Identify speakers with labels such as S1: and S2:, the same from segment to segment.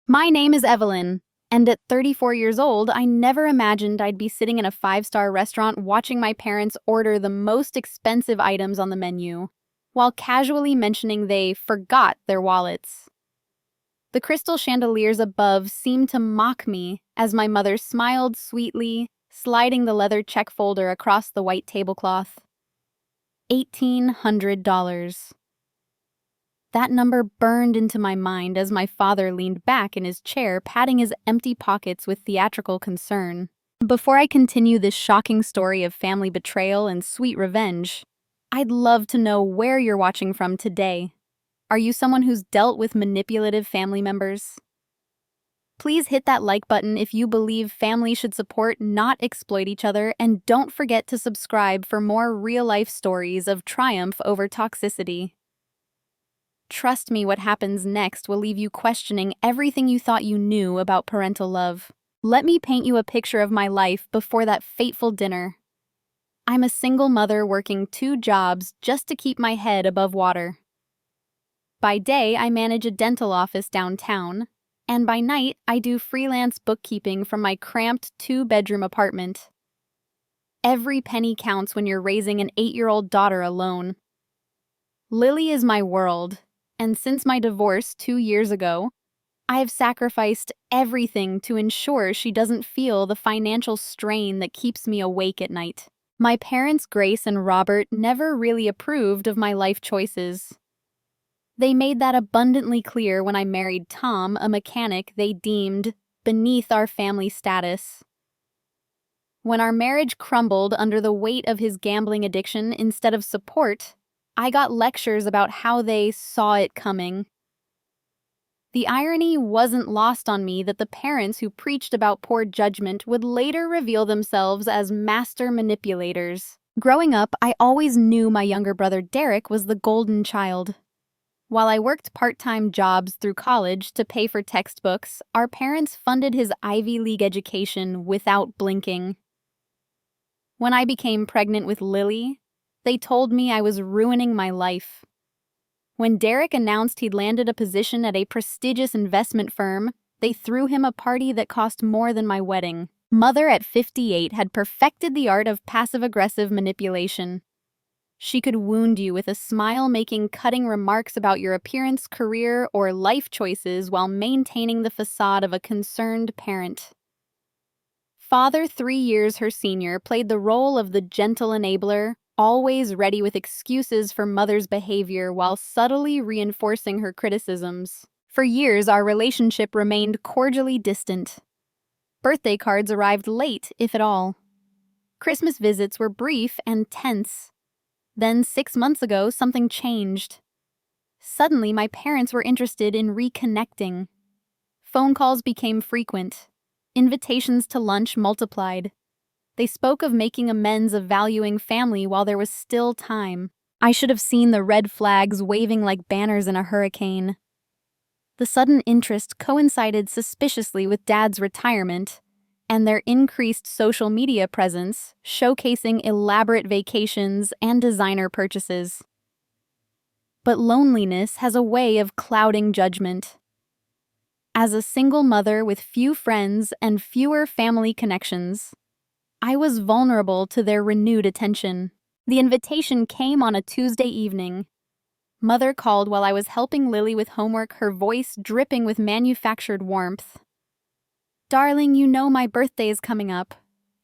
S1: My name is Evelyn, and at 34 years old, I never imagined I'd be sitting in a five-star restaurant watching my parents order the most expensive items on the menu, while casually mentioning they forgot their wallets. The crystal chandeliers above seemed to mock me as my mother smiled sweetly, sliding the leather check folder across the white tablecloth. $1,800. That number burned into my mind as my father leaned back in his chair, patting his empty pockets with theatrical concern. Before I continue this shocking story of family betrayal and sweet revenge, I'd love to know where you're watching from today. Are you someone who's dealt with manipulative family members? Please hit that like button if you believe families should support, not exploit each other, and don't forget to subscribe for more real-life stories of triumph over toxicity. Trust me, what happens next will leave you questioning everything you thought you knew about parental love. Let me paint you a picture of my life before that fateful dinner. I'm a single mother working 2 jobs just to keep my head above water. By day, I manage a dental office downtown, and by night, I do freelance bookkeeping from my cramped 2-bedroom apartment. Every penny counts when you're raising an 8-year-old daughter alone. Lily is my world. And since my divorce 2 years ago, I have sacrificed everything to ensure she doesn't feel the financial strain that keeps me awake at night. My parents, Grace and Robert, never really approved of my life choices. They made that abundantly clear when I married Tom, a mechanic they deemed beneath our family status. When our marriage crumbled under the weight of his gambling addiction instead of support, I got lectures about how they saw it coming. The irony wasn't lost on me that the parents who preached about poor judgment would later reveal themselves as master manipulators. Growing up, I always knew my younger brother Derek was the golden child. While I worked part-time jobs through college to pay for textbooks, our parents funded his Ivy League education without blinking. When I became pregnant with Lily, they told me I was ruining my life. When Derek announced he'd landed a position at a prestigious investment firm, they threw him a party that cost more than my wedding. Mother at 58 had perfected the art of passive-aggressive manipulation. She could wound you with a smile, making cutting remarks about your appearance, career, or life choices while maintaining the facade of a concerned parent. Father, 3 years her senior, played the role of the gentle enabler, always ready with excuses for mother's behavior while subtly reinforcing her criticisms. For years, our relationship remained cordially distant. Birthday cards arrived late, if at all. Christmas visits were brief and tense. Then, 6 months ago, something changed. Suddenly, my parents were interested in reconnecting. Phone calls became frequent. Invitations to lunch multiplied. They spoke of making amends, of valuing family while there was still time. I should have seen the red flags waving like banners in a hurricane. The sudden interest coincided suspiciously with Dad's retirement and their increased social media presence, showcasing elaborate vacations and designer purchases. But loneliness has a way of clouding judgment. As a single mother with few friends and fewer family connections, I was vulnerable to their renewed attention. The invitation came on a Tuesday evening. Mother called while I was helping Lily with homework, her voice dripping with manufactured warmth. "Darling, you know my birthday is coming up.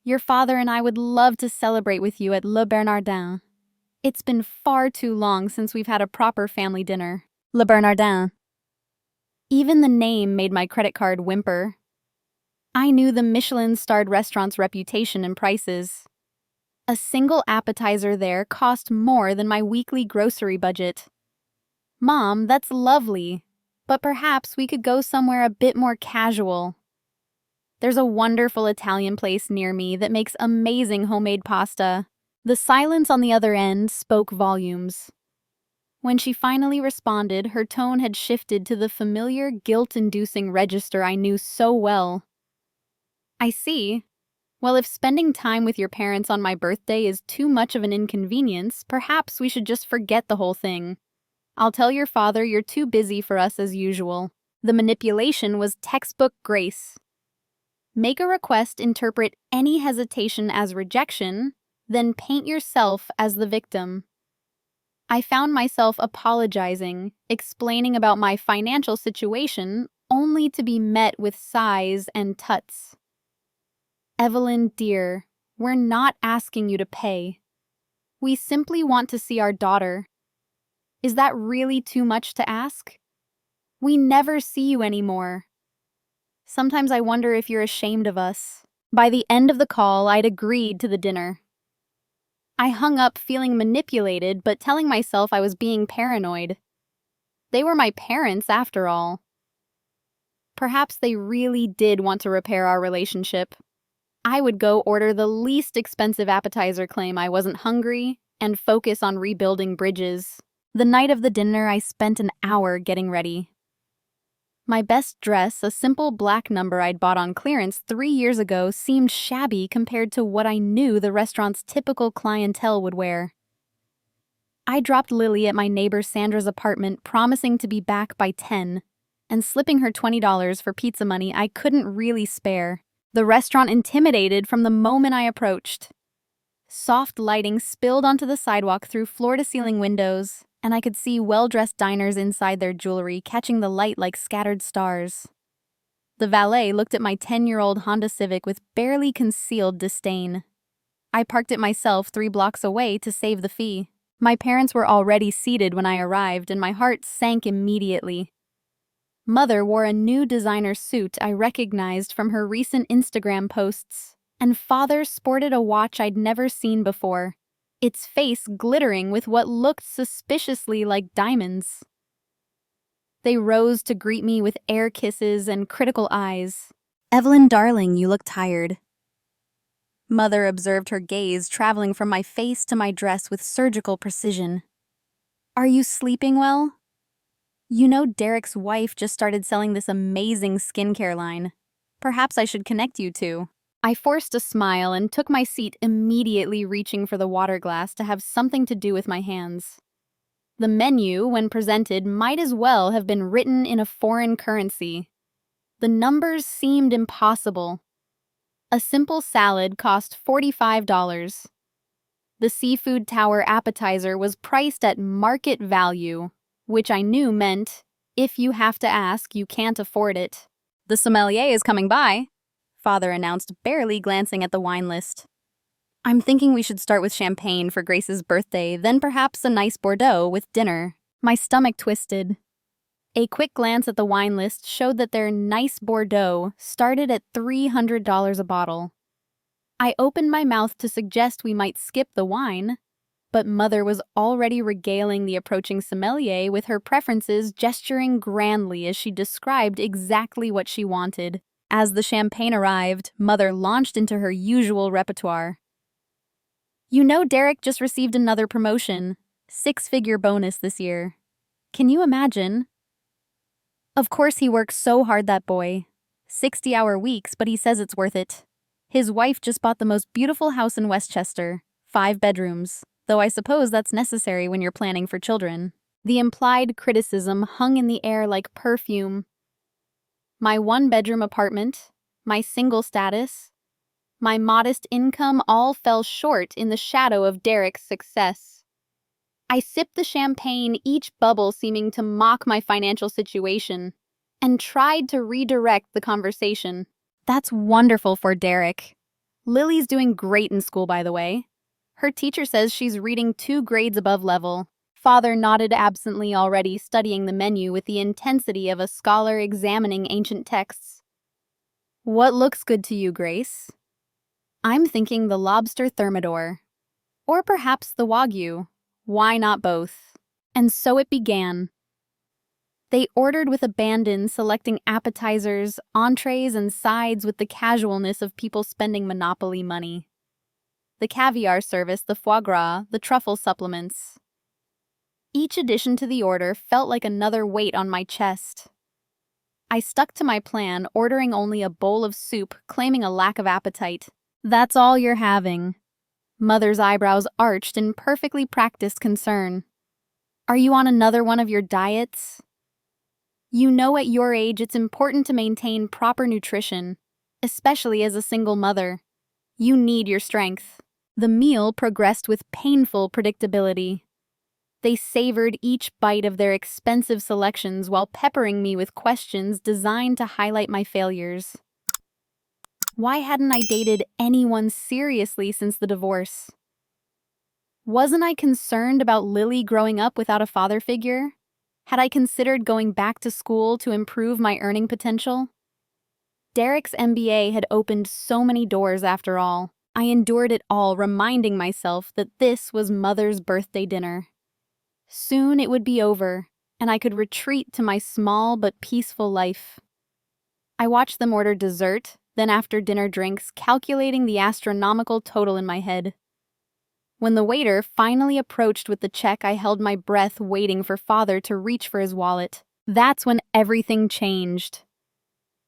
S1: Your father and I would love to celebrate with you at Le Bernardin. It's been far too long since we've had a proper family dinner." Le Bernardin. Even the name made my credit card whimper. I knew the Michelin-starred restaurant's reputation and prices. A single appetizer there cost more than my weekly grocery budget. "Mom, that's lovely, but perhaps we could go somewhere a bit more casual. There's a wonderful Italian place near me that makes amazing homemade pasta." The silence on the other end spoke volumes. When she finally responded, her tone had shifted to the familiar, guilt-inducing register I knew so well. "I see. Well, if spending time with your parents on my birthday is too much of an inconvenience, perhaps we should just forget the whole thing. I'll tell your father you're too busy for us as usual." The manipulation was textbook Grace. Make a request interpret any hesitation as rejection, then paint yourself as the victim. I found myself apologizing, explaining about my financial situation, only to be met with sighs and tuts. Evelyn, dear, we're not asking you to pay. We simply want to see our daughter. Is that really too much to ask? We never see you anymore. Sometimes I wonder if you're ashamed of us. By the end of the call, I'd agreed to the dinner. I hung up feeling manipulated, but telling myself I was being paranoid. They were my parents, after all. Perhaps they really did want to repair our relationship. I would go order the least expensive appetizer, claim I wasn't hungry, and focus on rebuilding bridges. The night of the dinner, I spent an hour getting ready. My best dress, a simple black number I'd bought on clearance 3 years ago, seemed shabby compared to what I knew the restaurant's typical clientele would wear. I dropped Lily at my neighbor Sandra's apartment, promising to be back by 10, and slipping her $20 for pizza money I couldn't really spare. The restaurant intimidated from the moment I approached. Soft lighting spilled onto the sidewalk through floor-to-ceiling windows, and I could see well-dressed diners inside their jewelry catching the light like scattered stars. The valet looked at my 10-year-old Honda Civic with barely concealed disdain. I parked it myself 3 blocks away to save the fee. My parents were already seated when I arrived, and my heart sank immediately. Mother wore a new designer suit I recognized from her recent Instagram posts, and Father sported a watch I'd never seen before, its face glittering with what looked suspiciously like diamonds. They rose to greet me with air kisses and critical eyes. "Evelyn, darling, you look tired." Mother observed her gaze traveling from my face to my dress with surgical precision. "Are you sleeping well? You know Derek's wife just started selling this amazing skincare line. Perhaps I should connect you two." I forced a smile and took my seat, immediately reaching for the water glass to have something to do with my hands. The menu, when presented, might as well have been written in a foreign currency. The numbers seemed impossible. A simple salad cost $45. The seafood tower appetizer was priced at market value, which I knew meant, if you have to ask, you can't afford it. "The sommelier is coming by," Father announced, barely glancing at the wine list. "I'm thinking we should start with champagne for Grace's birthday, then perhaps a nice Bordeaux with dinner." My stomach twisted. A quick glance at the wine list showed that their nice Bordeaux started at $300 a bottle. I opened my mouth to suggest we might skip the wine, but Mother was already regaling the approaching sommelier with her preferences, gesturing grandly as she described exactly what she wanted. As the champagne arrived, Mother launched into her usual repertoire. "You know Derek just received another promotion, 6-figure bonus this year. Can you imagine? Of course he works so hard, that boy. 60-hour weeks, but he says it's worth it. His wife just bought the most beautiful house in Westchester, 5 bedrooms, though I suppose that's necessary when you're planning for children." The implied criticism hung in the air like perfume. My 1-bedroom apartment, my single status, my modest income all fell short in the shadow of Derek's success. I sipped the champagne, each bubble seeming to mock my financial situation, and tried to redirect the conversation. "That's wonderful for Derek. Lily's doing great in school, by the way. Her teacher says she's reading 2 grades above level." Father nodded absently, already studying the menu with the intensity of a scholar examining ancient texts. "What looks good to you, Grace?" "I'm thinking the lobster thermidor. Or perhaps the wagyu. Why not both?" And so it began. They ordered with abandon, selecting appetizers, entrees, and sides with the casualness of people spending Monopoly money. The caviar service, the foie gras, the truffle supplements. Each addition to the order felt like another weight on my chest. I stuck to my plan, ordering only a bowl of soup, claiming a lack of appetite. "That's all you're having?" Mother's eyebrows arched in perfectly practiced concern. "Are you on another one of your diets?" You know at your age it's important to maintain proper nutrition, especially as a single mother. You need your strength. The meal progressed with painful predictability. They savored each bite of their expensive selections while peppering me with questions designed to highlight my failures. Why hadn't I dated anyone seriously since the divorce? Wasn't I concerned about Lily growing up without a father figure? Had I considered going back to school to improve my earning potential? Derek's MBA had opened so many doors after all. I endured it all, reminding myself that this was Mother's birthday dinner. Soon it would be over, and I could retreat to my small but peaceful life. I watched them order dessert, then after-dinner drinks, calculating the astronomical total in my head. When the waiter finally approached with the check, I held my breath waiting for Father to reach for his wallet. That's when everything changed.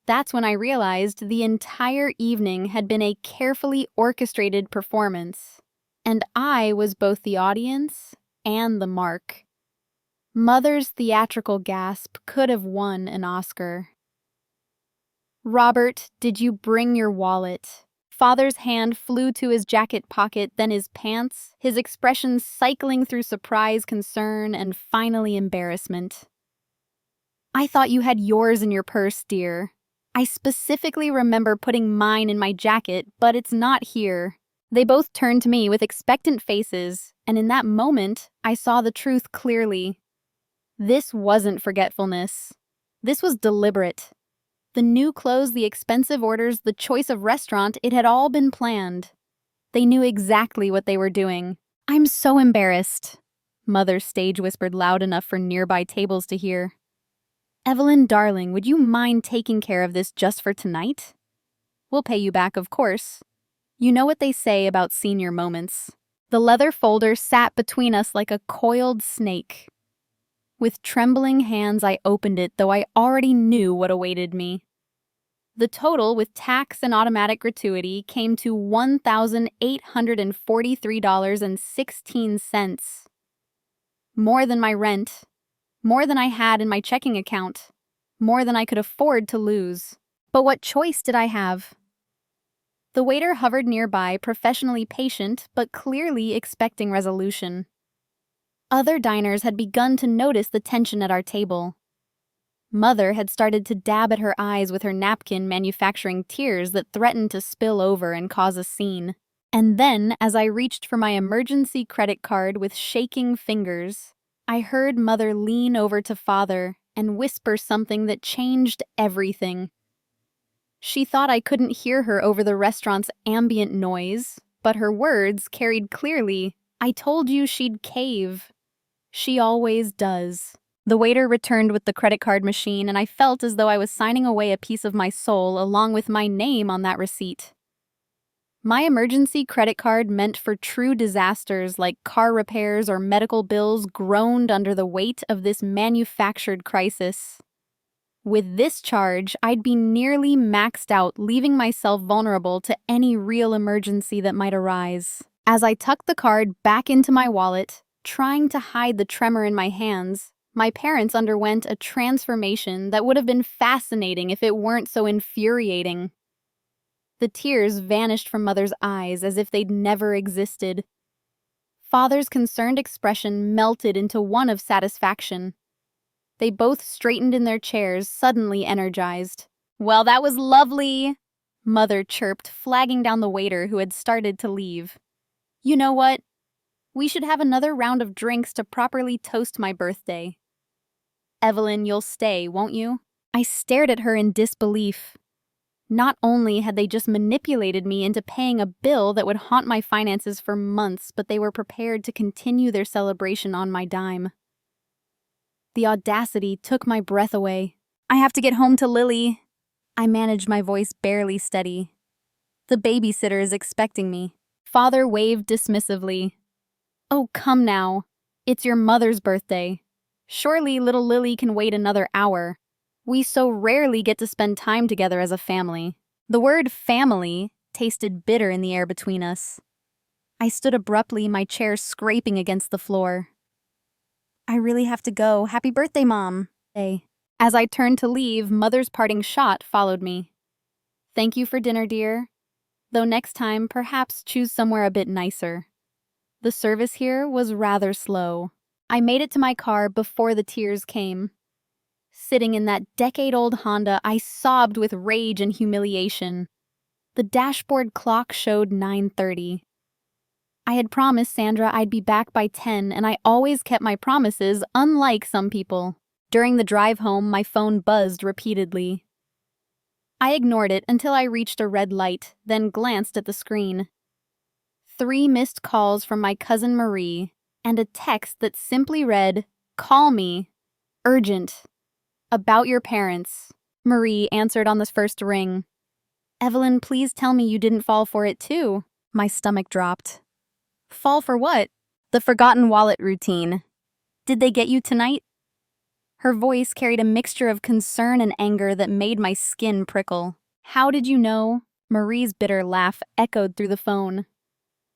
S1: That's when I realized the entire evening had been a carefully orchestrated performance, and I was both the audience and the mark. Mother's theatrical gasp could have won an Oscar. "Robert, did you bring your wallet?" Father's hand flew to his jacket pocket, then his pants, his expression cycling through surprise, concern, and finally embarrassment. "I thought you had yours in your purse, dear. I specifically remember putting mine in my jacket, but it's not here." They both turned to me with expectant faces, and in that moment, I saw the truth clearly. This wasn't forgetfulness. This was deliberate. The new clothes, the expensive orders, the choice of restaurant, it had all been planned. They knew exactly what they were doing. "I'm so embarrassed," Mother stage whispered loud enough for nearby tables to hear. "Evelyn, darling, would you mind taking care of this just for tonight? We'll pay you back, of course. You know what they say about senior moments." The leather folder sat between us like a coiled snake. With trembling hands, I opened it, though I already knew what awaited me. The total, with tax and automatic gratuity, came to $1,843.16. More than my rent, more than I had in my checking account, more than I could afford to lose. But what choice did I have? The waiter hovered nearby, professionally patient, but clearly expecting resolution. Other diners had begun to notice the tension at our table. Mother had started to dab at her eyes with her napkin, manufacturing tears that threatened to spill over and cause a scene. And then, as I reached for my emergency credit card with shaking fingers, I heard Mother lean over to Father and whisper something that changed everything. She thought I couldn't hear her over the restaurant's ambient noise, but her words carried clearly. "I told you she'd cave. She always does." The waiter returned with the credit card machine, and I felt as though I was signing away a piece of my soul along with my name on that receipt. My emergency credit card, meant for true disasters like car repairs or medical bills, groaned under the weight of this manufactured crisis. With this charge, I'd be nearly maxed out, leaving myself vulnerable to any real emergency that might arise. As I tucked the card back into my wallet, trying to hide the tremor in my hands, my parents underwent a transformation that would have been fascinating if it weren't so infuriating. The tears vanished from Mother's eyes as if they'd never existed. Father's concerned expression melted into one of satisfaction. They both straightened in their chairs, suddenly energized. "Well, that was lovely," Mother chirped, flagging down the waiter who had started to leave. "You know what? We should have another round of drinks to properly toast my birthday. Evelyn, you'll stay, won't you?" I stared at her in disbelief. Not only had they just manipulated me into paying a bill that would haunt my finances for months, but they were prepared to continue their celebration on my dime. The audacity took my breath away. "I have to get home to Lily." I managed my voice barely steady. "The babysitter is expecting me." Father waved dismissively. "Oh, come now. It's your mother's birthday. Surely little Lily can wait another hour. We so rarely get to spend time together as a family." The word family tasted bitter in the air between us. I stood abruptly, my chair scraping against the floor. "I really have to go. Happy birthday, Mom." As I turned to leave, Mother's parting shot followed me. Thank you for dinner, dear. Though next time, perhaps choose somewhere a bit nicer. The service here was rather slow. I made it to my car before the tears came. Sitting in that decade-old Honda, I sobbed with rage and humiliation. The dashboard clock showed 9:30. I had promised Sandra I'd be back by 10, and I always kept my promises, unlike some people. During the drive home, my phone buzzed repeatedly. I ignored it until I reached a red light, then glanced at the screen. 3 missed calls from my cousin Marie, and a text that simply read, "Call me. Urgent. About your parents." Marie answered on the first ring. "Evelyn, please tell me you didn't fall for it too." My stomach dropped. Fall for what? The forgotten wallet routine. Did they get you tonight? Her voice carried a mixture of concern and anger that made my skin prickle. How did you know? Marie's bitter laugh echoed through the phone.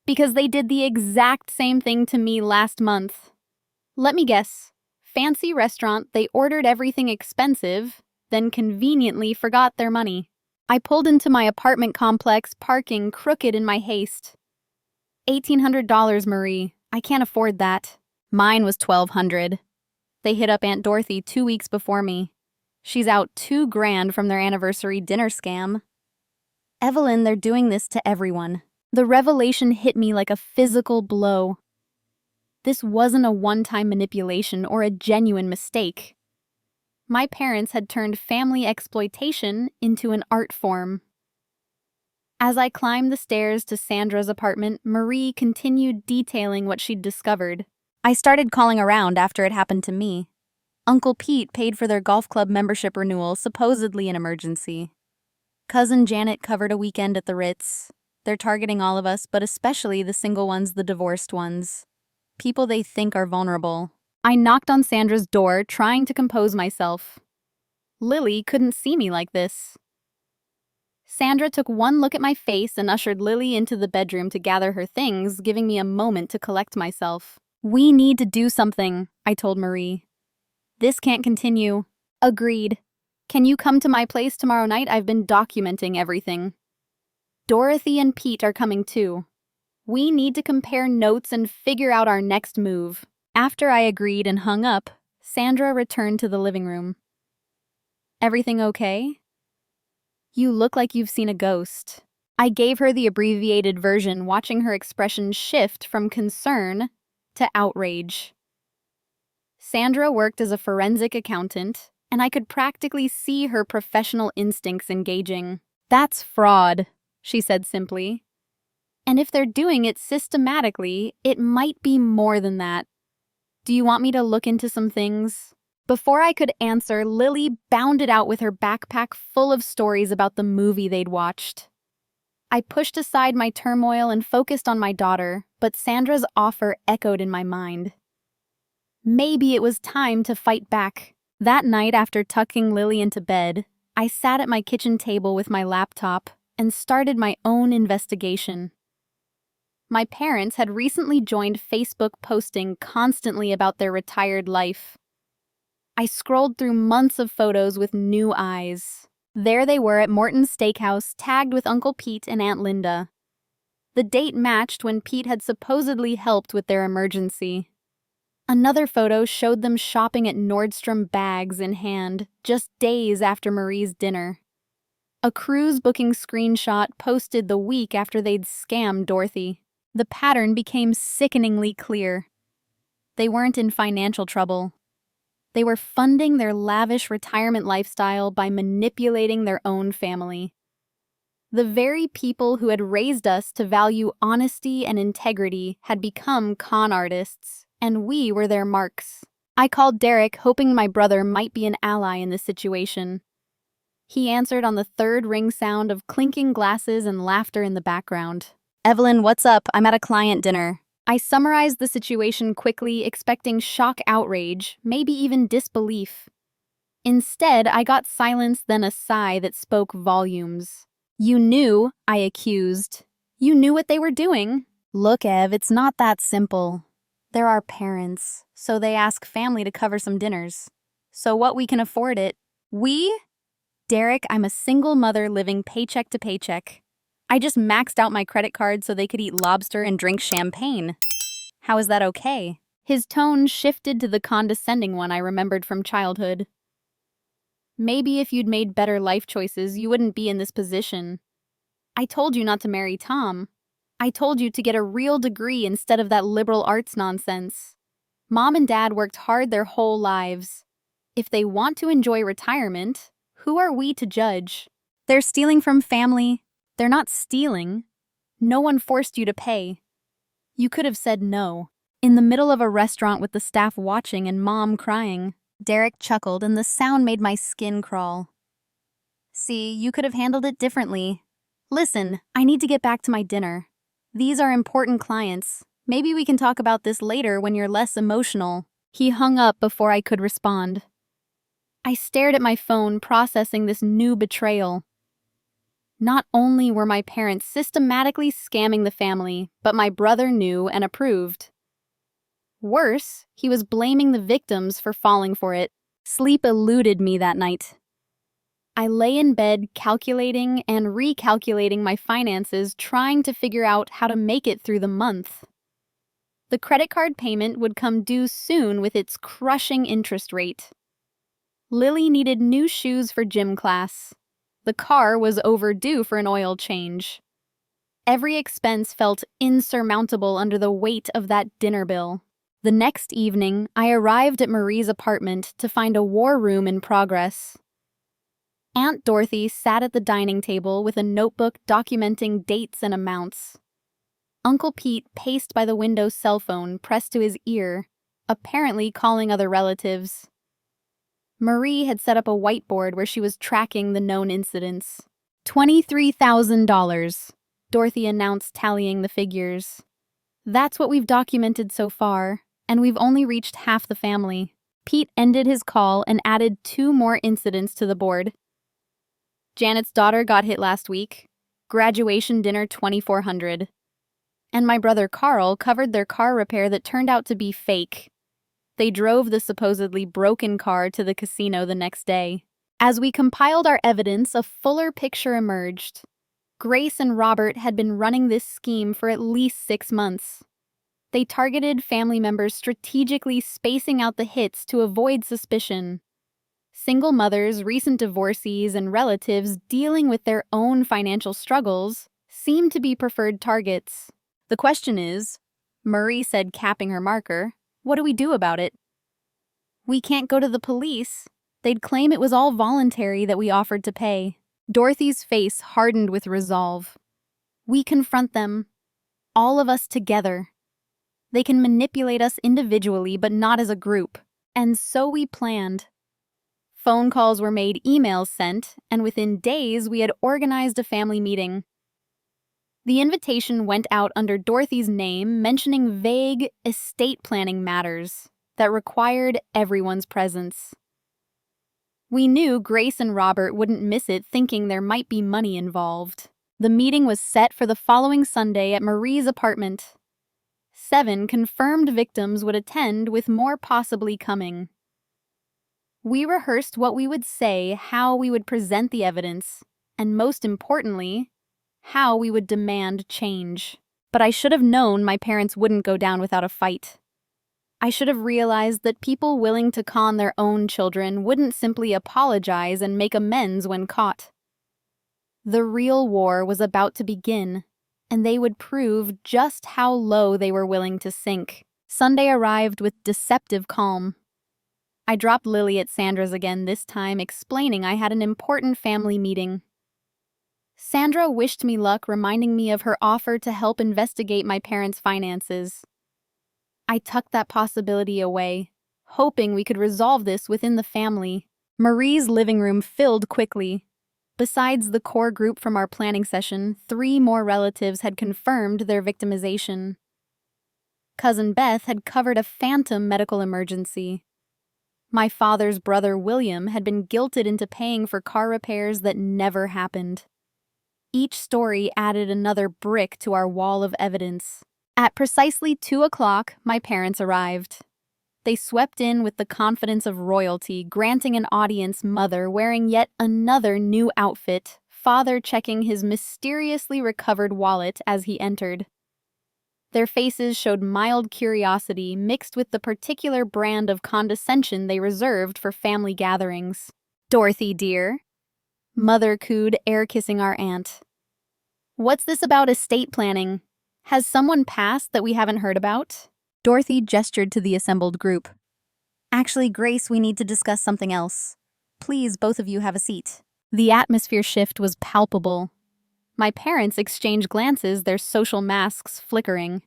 S1: Because they did the exact same thing to me last month. Let me guess. Fancy restaurant, they ordered everything expensive, then conveniently forgot their money. I pulled into my apartment complex, parking crooked in my haste. $1,800, Marie. I can't afford that. Mine was $1,200. They hit up Aunt Dorothy 2 weeks before me. She's out $2,000 from their anniversary dinner scam. Evelyn, they're doing this to everyone. The revelation hit me like a physical blow. This wasn't a one-time manipulation or a genuine mistake. My parents had turned family exploitation into an art form. As I climbed the stairs to Sandra's apartment, Marie continued detailing what she'd discovered. I started calling around after it happened to me. Uncle Pete paid for their golf club membership renewal, supposedly an emergency. Cousin Janet covered a weekend at the Ritz. They're targeting all of us, but especially the single ones, the divorced ones. People they think are vulnerable. I knocked on Sandra's door, trying to compose myself. Lily couldn't see me like this. Sandra took one look at my face and ushered Lily into the bedroom to gather her things, giving me a moment to collect myself. We need to do something, I told Marie. This can't continue. Agreed. Can you come to my place tomorrow night? I've been documenting everything. Dorothy and Pete are coming too. We need to compare notes and figure out our next move. After I agreed and hung up, Sandra returned to the living room. Everything okay? You look like you've seen a ghost. I gave her the abbreviated version, watching her expression shift from concern to outrage. Sandra worked as a forensic accountant, and I could practically see her professional instincts engaging. That's fraud, she said simply. And if they're doing it systematically, it might be more than that. Do you want me to look into some things? Before I could answer, Lily bounded out with her backpack full of stories about the movie they'd watched. I pushed aside my turmoil and focused on my daughter, but Sandra's offer echoed in my mind. Maybe it was time to fight back. That night, after tucking Lily into bed, I sat at my kitchen table with my laptop and started my own investigation. My parents had recently joined Facebook, posting constantly about their retired life. I scrolled through months of photos with new eyes. There they were at Morton's Steakhouse, tagged with Uncle Pete and Aunt Linda. The date matched when Pete had supposedly helped with their emergency. Another photo showed them shopping at Nordstrom, bags in hand, just days after Marie's dinner. A cruise booking screenshot posted the week after they'd scammed Dorothy. The pattern became sickeningly clear. They weren't in financial trouble. They were funding their lavish retirement lifestyle by manipulating their own family. The very people who had raised us to value honesty and integrity had become con artists, and we were their marks. I called Derek, hoping my brother might be an ally in this situation. He answered on the third ring sound of clinking glasses and laughter in the background. Evelyn, what's up? I'm at a client dinner. I summarized the situation quickly, expecting shock, outrage, maybe even disbelief. Instead, I got silence, then a sigh that spoke volumes. You knew, I accused. You knew what they were doing. Look, Ev, it's not that simple. There are parents, so they ask family to cover some dinners. So what, we can afford it? We? Derek, I'm a single mother living paycheck to paycheck. I just maxed out my credit card so they could eat lobster and drink champagne. How is that okay? His tone shifted to the condescending one I remembered from childhood. Maybe if you'd made better life choices, you wouldn't be in this position. I told you not to marry Tom. I told you to get a real degree instead of that liberal arts nonsense. Mom and Dad worked hard their whole lives. If they want to enjoy retirement, who are we to judge? They're stealing from family. They're not stealing. No one forced you to pay. You could have said no. In the middle of a restaurant with the staff watching and Mom crying. Derek chuckled and the sound made my skin crawl. See, you could have handled it differently. Listen, I need to get back to my dinner. These are important clients. Maybe we can talk about this later when you're less emotional. He hung up before I could respond. I stared at my phone, processing this new betrayal. Not only were my parents systematically scamming the family, but my brother knew and approved. Worse, he was blaming the victims for falling for it. Sleep eluded me that night. I lay in bed calculating and recalculating my finances, trying to figure out how to make it through the month. The credit card payment would come due soon with its crushing interest rate. Lily needed new shoes for gym class. The car was overdue for an oil change. Every expense felt insurmountable under the weight of that dinner bill. The next evening, I arrived at Marie's apartment to find a war room in progress. Aunt Dorothy sat at the dining table with a notebook documenting dates and amounts. Uncle Pete paced by the window's cell phone pressed to his ear, apparently calling other relatives. Marie had set up a whiteboard where she was tracking the known incidents. $23,000, Dorothy announced, tallying the figures. That's what we've documented so far, and we've only reached half the family. Pete ended his call and added 2 more incidents to the board. Janet's daughter got hit last week. Graduation dinner $2,400. And my brother Carl covered their car repair that turned out to be fake. They drove the supposedly broken car to the casino the next day. As we compiled our evidence, a fuller picture emerged. Grace and Robert had been running this scheme for at least 6 months. They targeted family members, strategically spacing out the hits to avoid suspicion. Single mothers, recent divorcees, and relatives dealing with their own financial struggles seemed to be preferred targets. The question is, Marie said, capping her marker, what do we do about it? We can't go to the police. They'd claim it was all voluntary that we offered to pay. Dorothy's face hardened with resolve. We confront them, all of us together. They can manipulate us individually, but not as a group. And so we planned. Phone calls were made, emails sent, and within days we had organized a family meeting. The invitation went out under Dorothy's name, mentioning vague estate planning matters that required everyone's presence. We knew Grace and Robert wouldn't miss it, thinking there might be money involved. The meeting was set for the following Sunday at Marie's apartment. 7 confirmed victims would attend, with more possibly coming. We rehearsed what we would say, how we would present the evidence, and most importantly, how we would demand change. But I should have known my parents wouldn't go down without a fight. I should have realized that people willing to con their own children wouldn't simply apologize and make amends when caught. The real war was about to begin, and they would prove just how low they were willing to sink. Sunday arrived with deceptive calm. I dropped Lily at Sandra's again, this time explaining I had an important family meeting. Sandra wished me luck, reminding me of her offer to help investigate my parents' finances. I tucked that possibility away, hoping we could resolve this within the family. Marie's living room filled quickly. Besides the core group from our planning session, 3 more relatives had confirmed their victimization. Cousin Beth had covered a phantom medical emergency. My father's brother William had been guilted into paying for car repairs that never happened. Each story added another brick to our wall of evidence. At precisely 2 o'clock, my parents arrived. They swept in with the confidence of royalty, granting an audience, mother wearing yet another new outfit, father checking his mysteriously recovered wallet as he entered. Their faces showed mild curiosity mixed with the particular brand of condescension they reserved for family gatherings. "Dorothy, dear," mother cooed, air-kissing our aunt. "What's this about estate planning? Has someone passed that we haven't heard about?" Dorothy gestured to the assembled group. "Actually, Grace, we need to discuss something else. Please, both of you have a seat." The atmosphere shift was palpable. My parents exchanged glances, their social masks flickering.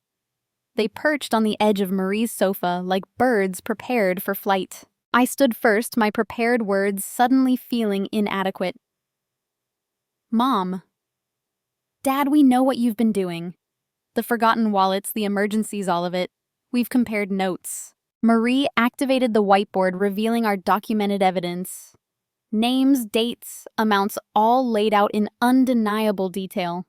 S1: They perched on the edge of Marie's sofa like birds prepared for flight. I stood first, my prepared words suddenly feeling inadequate. "Mom. Dad, we know what you've been doing. The forgotten wallets, the emergencies, all of it. We've compared notes." Marie activated the whiteboard, revealing our documented evidence. Names, dates, amounts all laid out in undeniable detail.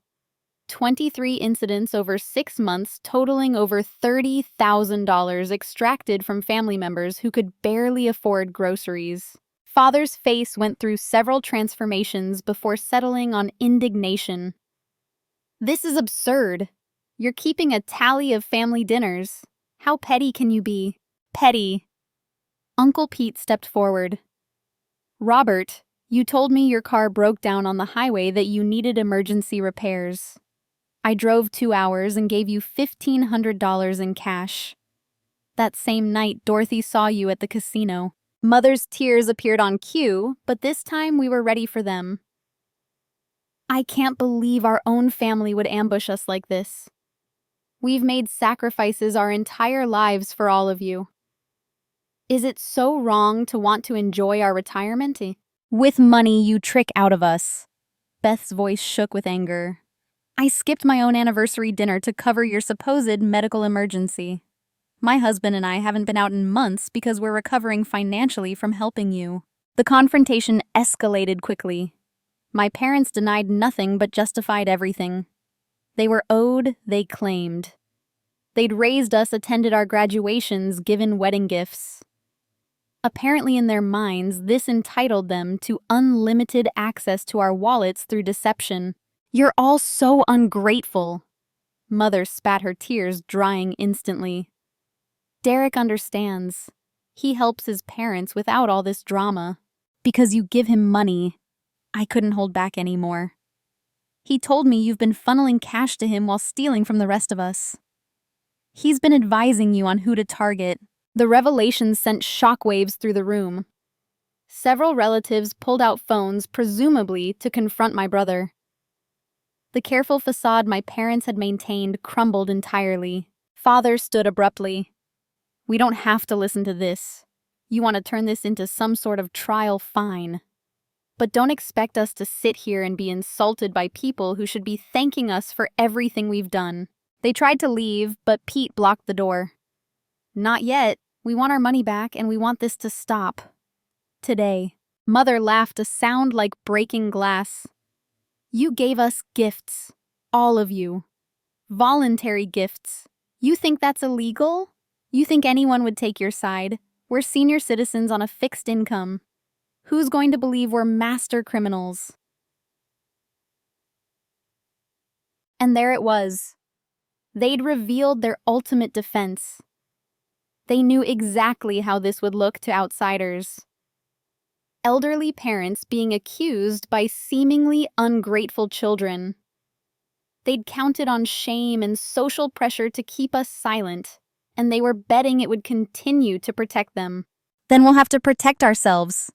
S1: 23 incidents over 6 months, totaling over $30,000 extracted from family members who could barely afford groceries. Father's face went through several transformations before settling on indignation. "This is absurd. You're keeping a tally of family dinners. How petty can you be?" "Petty." Uncle Pete stepped forward. "Robert, you told me your car broke down on the highway, that you needed emergency repairs. I drove 2 hours and gave you $1,500 in cash. That same night, Dorothy saw you at the casino. Mother's tears appeared on cue, but this time we were ready for them. I can't believe our own family would ambush us like this. We've made sacrifices our entire lives for all of you. Is it so wrong to want to enjoy our retirement? With money you trick out of us." Beth's voice shook with anger. "I skipped my own anniversary dinner to cover your supposed medical emergency. My husband and I haven't been out in months because we're recovering financially from helping you." The confrontation escalated quickly. My parents denied nothing but justified everything. They were owed, they claimed. They'd raised us, attended our graduations, given wedding gifts. Apparently in their minds, this entitled them to unlimited access to our wallets through deception. "You're all so ungrateful." Mother spat, her tears drying instantly. "Derek understands. He helps his parents without all this drama. Because you give him money." I couldn't hold back anymore. "He told me you've been funneling cash to him while stealing from the rest of us. He's been advising you on who to target." The revelation sent shockwaves through the room. Several relatives pulled out phones, presumably to confront my brother. The careful facade my parents had maintained crumbled entirely. Father stood abruptly. "We don't have to listen to this. You want to turn this into some sort of trial, fine. But don't expect us to sit here and be insulted by people who should be thanking us for everything we've done." They tried to leave, but Pete blocked the door. "Not yet. We want our money back, and we want this to stop. Today." Mother laughed, a sound like breaking glass. "You gave us gifts. All of you. Voluntary gifts. You think that's illegal? You think anyone would take your side? We're senior citizens on a fixed income. Who's going to believe we're master criminals?" And there it was. They'd revealed their ultimate defense. They knew exactly how this would look to outsiders. Elderly parents being accused by seemingly ungrateful children. They'd counted on shame and social pressure to keep us silent, and they were betting it would continue to protect them. "Then we'll have to protect ourselves,"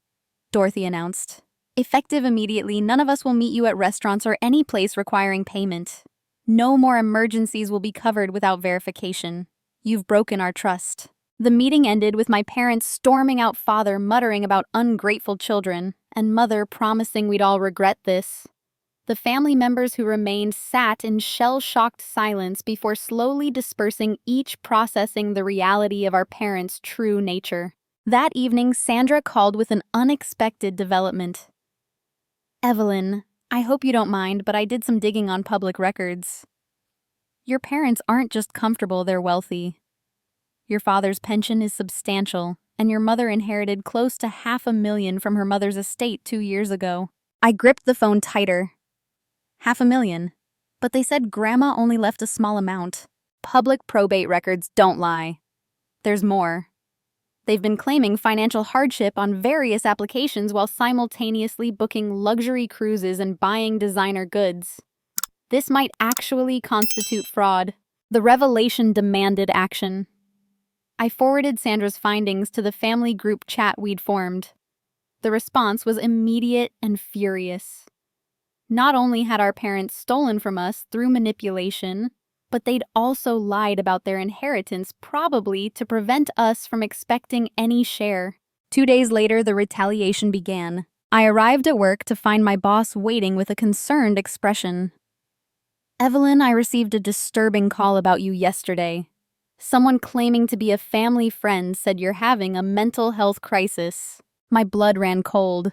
S1: Dorothy announced. "Effective immediately, none of us will meet you at restaurants or any place requiring payment. No more emergencies will be covered without verification. You've broken our trust." The meeting ended with my parents storming out, father muttering about ungrateful children, and mother promising we'd all regret this. The family members who remained sat in shell-shocked silence before slowly dispersing, each processing the reality of our parents' true nature. That evening, Sandra called with an unexpected development. "Evelyn, I hope you don't mind, but I did some digging on public records. Your parents aren't just comfortable, they're wealthy. Your father's pension is substantial, and your mother inherited close to $500,000 from her mother's estate 2 years ago. I gripped the phone tighter. $500,000. But they said Grandma only left a small amount. Public probate records don't lie. There's more. They've been claiming financial hardship on various applications while simultaneously booking luxury cruises and buying designer goods. This might actually constitute fraud. The revelation demanded action. I forwarded Sandra's findings to the family group chat we'd formed. The response was immediate and furious. Not only had our parents stolen from us through manipulation, but they'd also lied about their inheritance, probably to prevent us from expecting any share. 2 days later, the retaliation began. I arrived at work to find my boss waiting with a concerned expression. Evelyn, I received a disturbing call about you yesterday. Someone claiming to be a family friend said you're having a mental health crisis. My blood ran cold.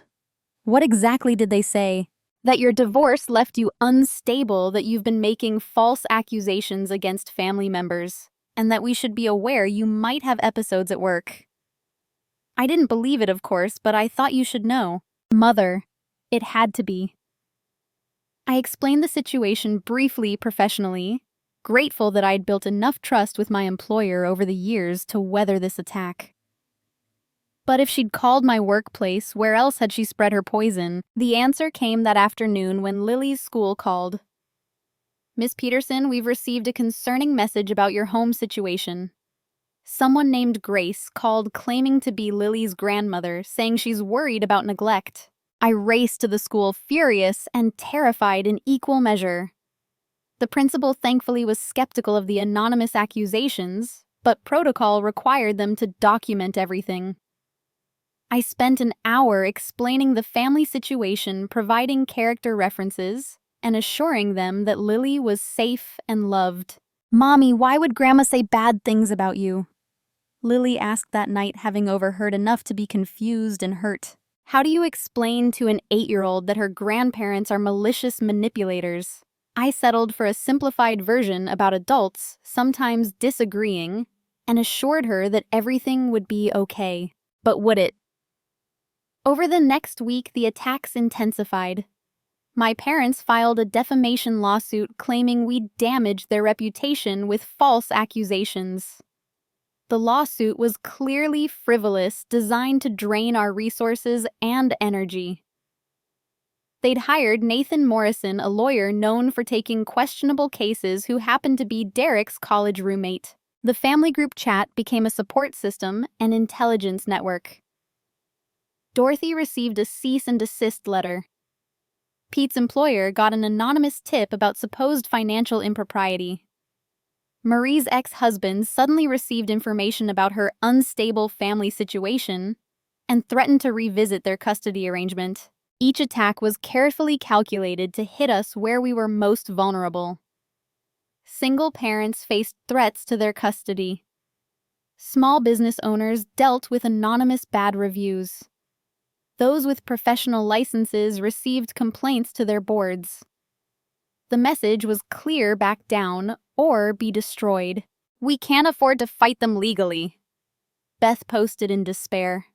S1: What exactly did they say? That your divorce left you unstable, that you've been making false accusations against family members, and that we should be aware you might have episodes at work. I didn't believe it, of course, but I thought you should know. Mother, it had to be. I explained the situation briefly, professionally, grateful that I'd built enough trust with my employer over the years to weather this attack. But if she'd called my workplace, where else had she spread her poison? The answer came that afternoon when Lily's school called. Miss Peterson, we've received a concerning message about your home situation. Someone named Grace called claiming to be Lily's grandmother, saying she's worried about neglect. I raced to the school furious and terrified in equal measure. The principal thankfully was skeptical of the anonymous accusations, but protocol required them to document everything. I spent an hour explaining the family situation, providing character references, and assuring them that Lily was safe and loved. Mommy, why would Grandma say bad things about you? Lily asked that night, having overheard enough to be confused and hurt. How do you explain to an 8-year-old that her grandparents are malicious manipulators? I settled for a simplified version about adults sometimes disagreeing and assured her that everything would be okay. But would it? Over the next week, the attacks intensified. My parents filed a defamation lawsuit claiming we'd damaged their reputation with false accusations. The lawsuit was clearly frivolous, designed to drain our resources and energy. They'd hired Nathan Morrison, a lawyer known for taking questionable cases, who happened to be Derek's college roommate. The family group chat became a support system and intelligence network. Dorothy received a cease and desist letter. Pete's employer got an anonymous tip about supposed financial impropriety. Marie's ex-husband suddenly received information about her unstable family situation and threatened to revisit their custody arrangement. Each attack was carefully calculated to hit us where we were most vulnerable. Single parents faced threats to their custody. Small business owners dealt with anonymous bad reviews. Those with professional licenses received complaints to their boards. The message was clear: back down or be destroyed. We can't afford to fight them legally, Beth posted in despair.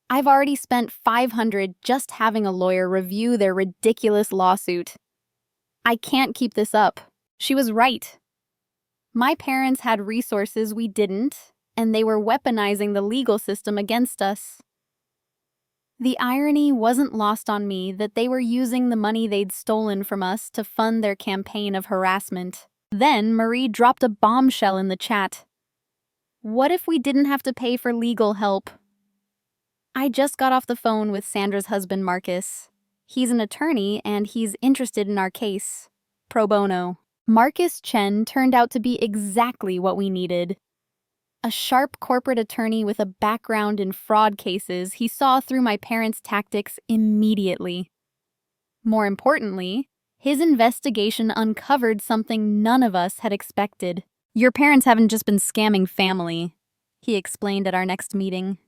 S1: I've already spent $500 just having a lawyer review their ridiculous lawsuit. I can't keep this up. She was right. My parents had resources we didn't, and they were weaponizing the legal system against us. The irony wasn't lost on me that they were using the money they'd stolen from us to fund their campaign of harassment. Then Marie dropped a bombshell in the chat. What if we didn't have to pay for legal help? I just got off the phone with Sandra's husband, Marcus. He's an attorney and he's interested in our case. Pro bono. Marcus Chen turned out to be exactly what we needed. A sharp corporate attorney with a background in fraud cases, he saw through my parents' tactics immediately. More importantly, his investigation uncovered something none of us had expected. Your parents haven't just been scamming family, he explained at our next meeting.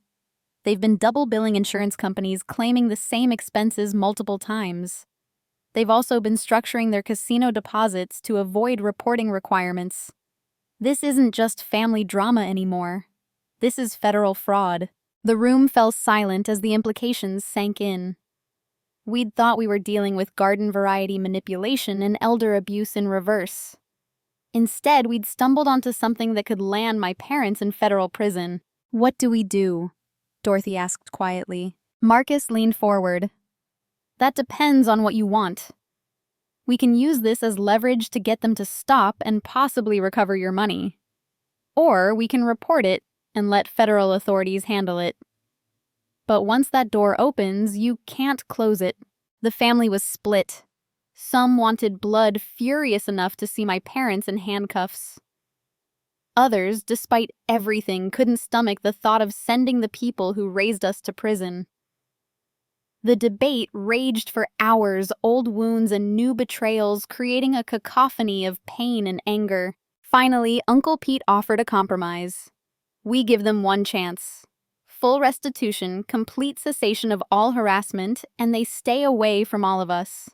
S1: They've been double billing insurance companies, claiming the same expenses multiple times. They've also been structuring their casino deposits to avoid reporting requirements. This isn't just family drama anymore. This is federal fraud. The room fell silent as the implications sank in. We'd thought we were dealing with garden variety manipulation and elder abuse in reverse. Instead, we'd stumbled onto something that could land my parents in federal prison. What do we do? Dorothy asked quietly. Marcus leaned forward. That depends on what you want. We can use this as leverage to get them to stop and possibly recover your money. Or we can report it and let federal authorities handle it. But once that door opens, you can't close it. The family was split. Some wanted blood furious enough to see my parents in handcuffs. Others, despite everything, couldn't stomach the thought of sending the people who raised us to prison. The debate raged for hours, old wounds and new betrayals, creating a cacophony of pain and anger. Finally, Uncle Pete offered a compromise. We give them one chance. Full restitution, complete cessation of all harassment, and they stay away from all of us.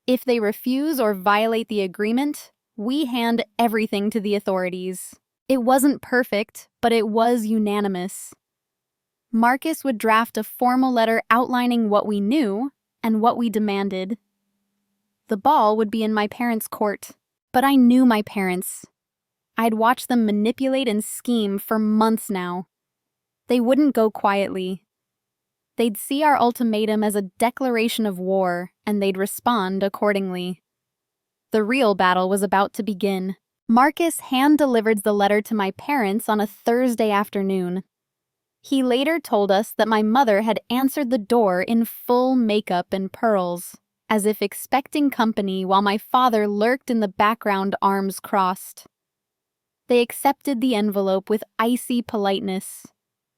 S1: If they refuse or violate the agreement, we hand everything to the authorities. It wasn't perfect, but it was unanimous. Marcus would draft a formal letter outlining what we knew and what we demanded. The ball would be in my parents' court, but I knew my parents. I'd watched them manipulate and scheme for months now. They wouldn't go quietly. They'd see our ultimatum as a declaration of war, and they'd respond accordingly. The real battle was about to begin. Marcus hand-delivered the letter to my parents on a Thursday afternoon. He later told us that my mother had answered the door in full makeup and pearls, as if expecting company, while my father lurked in the background, arms crossed. They accepted the envelope with icy politeness,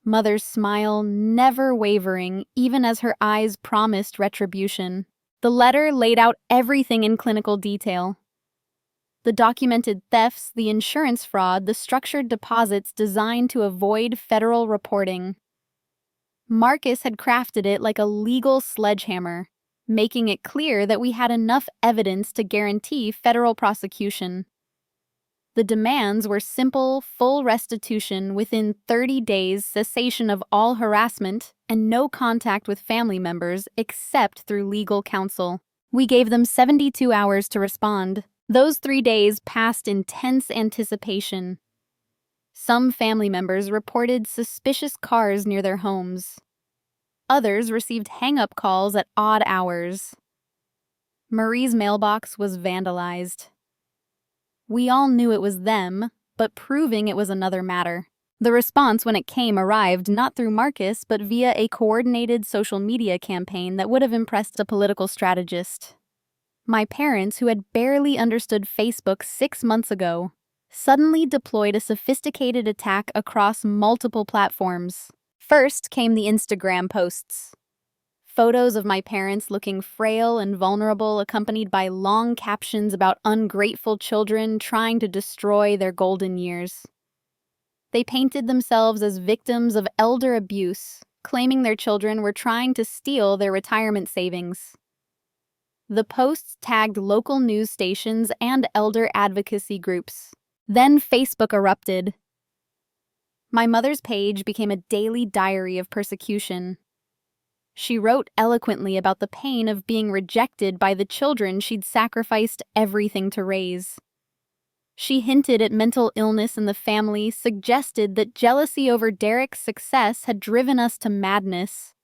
S1: Mother's smile never wavering, even as her eyes promised retribution. The letter laid out everything in clinical detail. The documented thefts, the insurance fraud, the structured deposits designed to avoid federal reporting. Marcus had crafted it like a legal sledgehammer, making it clear that we had enough evidence to guarantee federal prosecution. The demands were simple, full restitution within 30 days, cessation of all harassment, and no contact with family members except through legal counsel. We gave them 72 hours to respond. Those 3 days passed in tense anticipation. Some family members reported suspicious cars near their homes. Others received hang-up calls at odd hours. Marie's mailbox was vandalized. We all knew it was them, but proving it was another matter. The response when it came arrived not through Marcus, but via a coordinated social media campaign that would have impressed a political strategist. My parents, who had barely understood Facebook 6 months ago, suddenly deployed a sophisticated attack across multiple platforms. First came the Instagram posts. Photos of my parents looking frail and vulnerable, accompanied by long captions about ungrateful children trying to destroy their golden years. They painted themselves as victims of elder abuse, claiming their children were trying to steal their retirement savings. The posts tagged local news stations and elder advocacy groups. Then Facebook erupted. My mother's page became a daily diary of persecution. She wrote eloquently about the pain of being rejected by the children she'd sacrificed everything to raise. She hinted at mental illness in the family, suggested that jealousy over Derek's success had driven us to madness,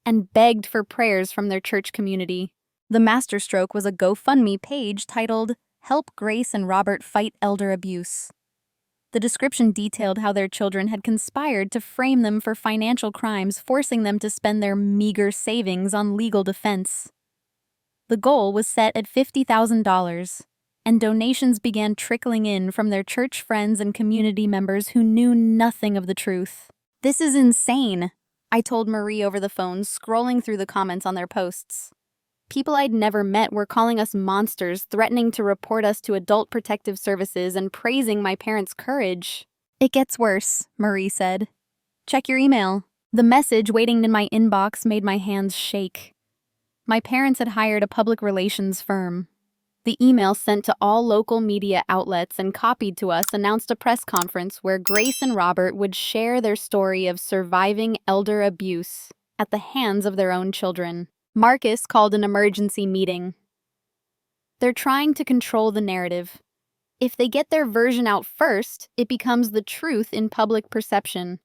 S1: and begged for prayers from their church community. The masterstroke was a GoFundMe page titled, "Help Grace and Robert Fight Elder Abuse." The description detailed how their children had conspired to frame them for financial crimes, forcing them to spend their meager savings on legal defense. The goal was set at $50,000, and donations began trickling in from their church friends and community members who knew nothing of the truth. "This is insane," I told Marie over the phone, scrolling through the comments on their posts. People I'd never met were calling us monsters, threatening to report us to Adult Protective Services, and praising my parents' courage. "It gets worse," Marie said. "Check your email." The message waiting in my inbox made my hands shake. My parents had hired a public relations firm. The email sent to all local media outlets and copied to us announced a press conference where Grace and Robert would share their story of surviving elder abuse at the hands of their own children. Marcus called an emergency meeting. They're trying to control the narrative. If they get their version out first, it becomes the truth in public perception.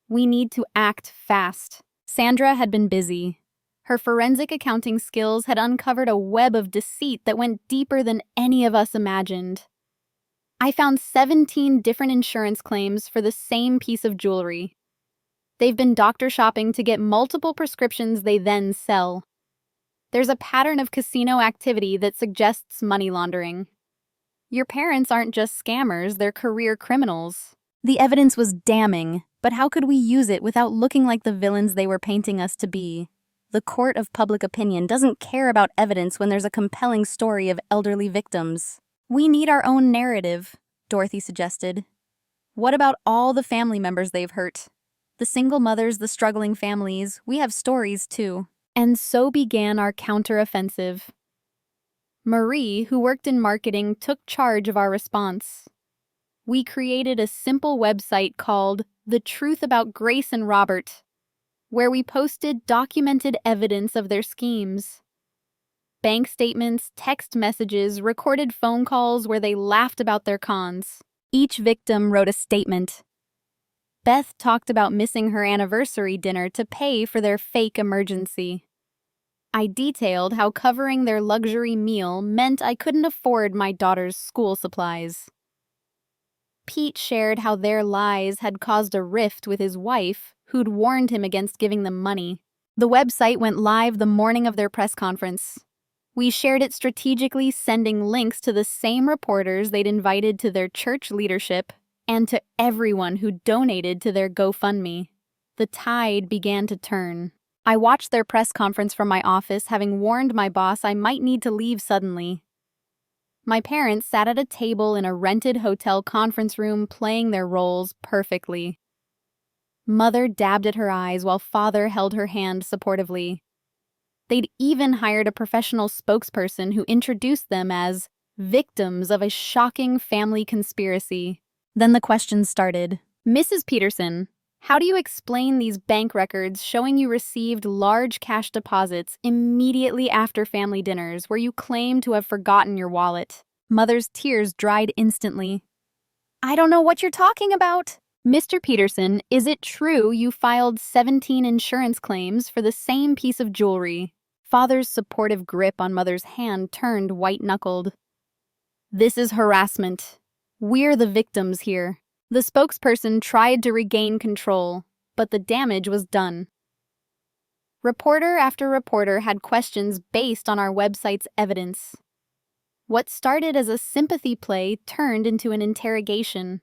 S1: We need to act fast. Sandra had been busy. Her forensic accounting skills had uncovered a web of deceit that went deeper than any of us imagined. I found 17 different insurance claims for the same piece of jewelry. They've been doctor shopping to get multiple prescriptions they then sell. There's a pattern of casino activity that suggests money laundering. Your parents aren't just scammers, they're career criminals. The evidence was damning, but how could we use it without looking like the villains they were painting us to be? The court of public opinion doesn't care about evidence when there's a compelling story of elderly victims. We need our own narrative, Dorothy suggested. What about all the family members they've hurt? The single mothers, the struggling families, we have stories too. And so began our counteroffensive. Marie, who worked in marketing, took charge of our response. We created a simple website called The Truth About Grace and Robert, where we posted documented evidence of their schemes. Bank statements, text messages, recorded phone calls where they laughed about their cons. Each victim wrote a statement. Beth talked about missing her anniversary dinner to pay for their fake emergency. I detailed how covering their luxury meal meant I couldn't afford my daughter's school supplies. Pete shared how their lies had caused a rift with his wife, who'd warned him against giving them money. The website went live the morning of their press conference. We shared it strategically, sending links to the same reporters they'd invited to their church leadership and to everyone who donated to their GoFundMe. The tide began to turn. I watched their press conference from my office, having warned my boss I might need to leave suddenly. My parents sat at a table in a rented hotel conference room, playing their roles perfectly. Mother dabbed at her eyes while Father held her hand supportively. They'd even hired a professional spokesperson who introduced them as victims of a shocking family conspiracy. Then the questions started. Mrs. Peterson, how do you explain these bank records showing you received large cash deposits immediately after family dinners where you claim to have forgotten your wallet? Mother's tears dried instantly. I don't know what you're talking about. Mr. Peterson, is it true you filed 17 insurance claims for the same piece of jewelry? Father's supportive grip on Mother's hand turned white-knuckled. This is harassment. We're the victims here. The spokesperson tried to regain control, but the damage was done. Reporter after reporter had questions based on our website's evidence. What started as a sympathy play turned into an interrogation.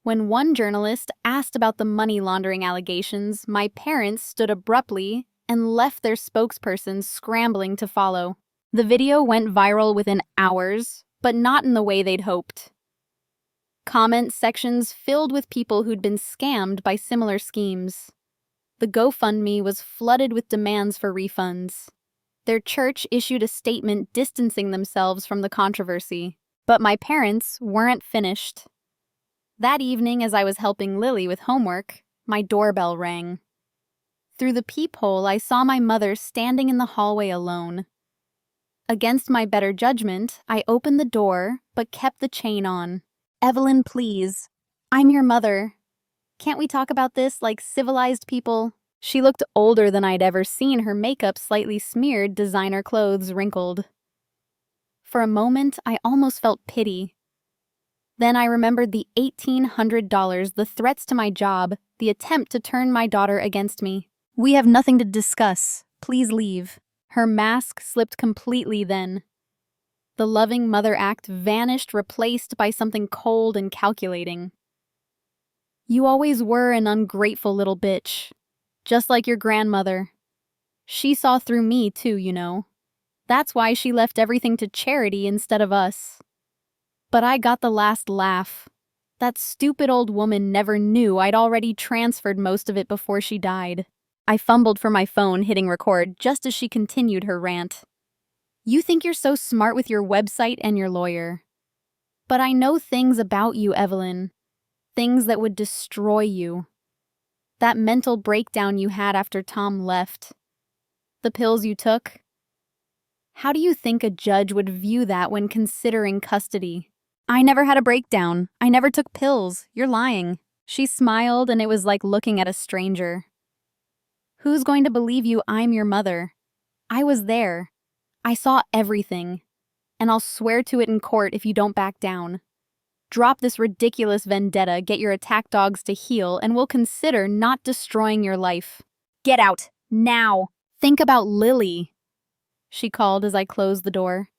S1: When one journalist asked about the money laundering allegations, my parents stood abruptly and left their spokesperson scrambling to follow. The video went viral within hours, but not in the way they'd hoped. Comment sections filled with people who'd been scammed by similar schemes. The GoFundMe was flooded with demands for refunds. Their church issued a statement distancing themselves from the controversy. But my parents weren't finished. That evening, as I was helping Lily with homework, my doorbell rang. Through the peephole, I saw my mother standing in the hallway alone. Against my better judgment, I opened the door, but kept the chain on. Evelyn, please. I'm your mother. Can't we talk about this like civilized people? She looked older than I'd ever seen, her makeup slightly smeared, designer clothes wrinkled. For a moment, I almost felt pity. Then I remembered the $1,800, the threats to my job, the attempt to turn my daughter against me. We have nothing to discuss. Please leave. Her mask slipped completely then. The loving mother act vanished, replaced by something cold and calculating. You always were an ungrateful little bitch, just like your grandmother. She saw through me too, you know. That's why she left everything to charity instead of us. But I got the last laugh. That stupid old woman never knew I'd already transferred most of it before she died. I fumbled for my phone, hitting record just as she continued her rant. You think you're so smart with your website and your lawyer. But I know things about you, Evelyn. Things that would destroy you. That mental breakdown you had after Tom left. The pills you took. How do you think a judge would view that when considering custody? I never had a breakdown. I never took pills. You're lying. She smiled, and it was like looking at a stranger. Who's going to believe you? I'm your mother. I was there. I saw everything. And I'll swear to it in court if you don't back down. Drop this ridiculous vendetta, get your attack dogs to heel, and we'll consider not destroying your life. Get out, now. Think about Lily, she called as I closed the door.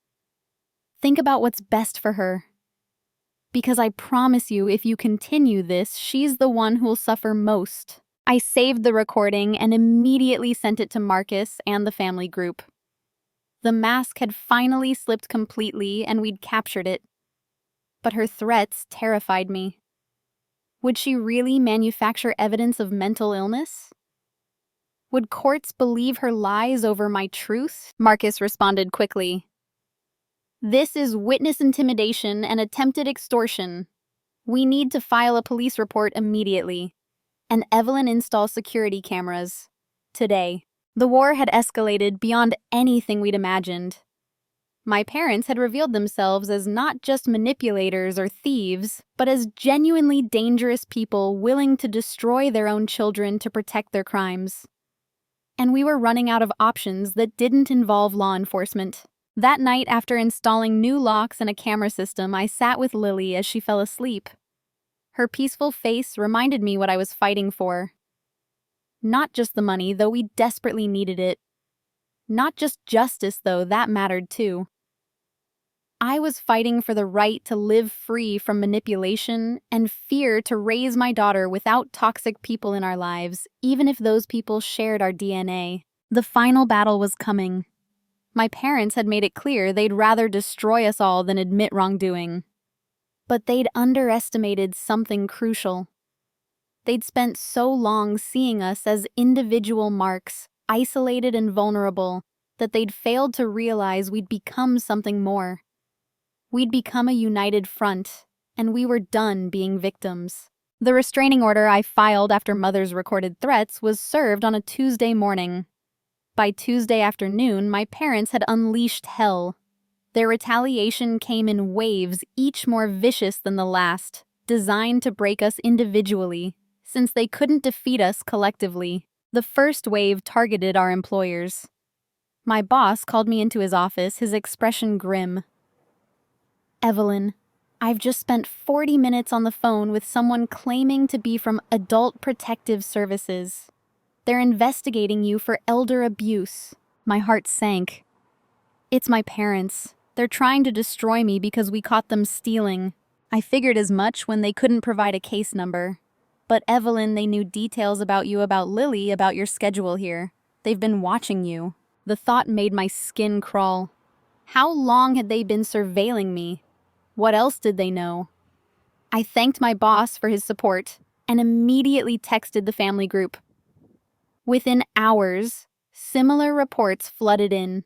S1: Think about what's best for her. Because I promise you, if you continue this, she's the one who'll suffer most. I saved the recording and immediately sent it to Marcus and the family group. The mask had finally slipped completely and we'd captured it. But her threats terrified me. Would she really manufacture evidence of mental illness? Would courts believe her lies over my truth? Marcus responded quickly. This is witness intimidation and attempted extortion. We need to file a police report immediately. And Evelyn install security cameras. Today. The war had escalated beyond anything we'd imagined. My parents had revealed themselves as not just manipulators or thieves, but as genuinely dangerous people willing to destroy their own children to protect their crimes. And we were running out of options that didn't involve law enforcement. That night, after installing new locks and a camera system, I sat with Lily as she fell asleep. Her peaceful face reminded me what I was fighting for. Not just the money, though we desperately needed it. Not just justice, though, that mattered too. I was fighting for the right to live free from manipulation and fear to raise my daughter without toxic people in our lives, even if those people shared our DNA. The final battle was coming. My parents had made it clear they'd rather destroy us all than admit wrongdoing. But they'd underestimated something crucial. They'd spent so long seeing us as individual marks, isolated and vulnerable, that they'd failed to realize we'd become something more. We'd become a united front, and we were done being victims. The restraining order I filed after Mother's recorded threats was served on a Tuesday morning. By Tuesday afternoon, my parents had unleashed hell. Their retaliation came in waves, each more vicious than the last, designed to break us individually, since they couldn't defeat us collectively. The first wave targeted our employers. My boss called me into his office, his expression grim. Evelyn, I've just spent 40 minutes on the phone with someone claiming to be from Adult Protective Services. They're investigating you for elder abuse. My heart sank. It's my parents. They're trying to destroy me because we caught them stealing. I figured as much when they couldn't provide a case number. But Evelyn, they knew details about you, about Lily, about your schedule here. They've been watching you. The thought made my skin crawl. How long had they been surveilling me? What else did they know? I thanked my boss for his support and immediately texted the family group. Within hours, similar reports flooded in.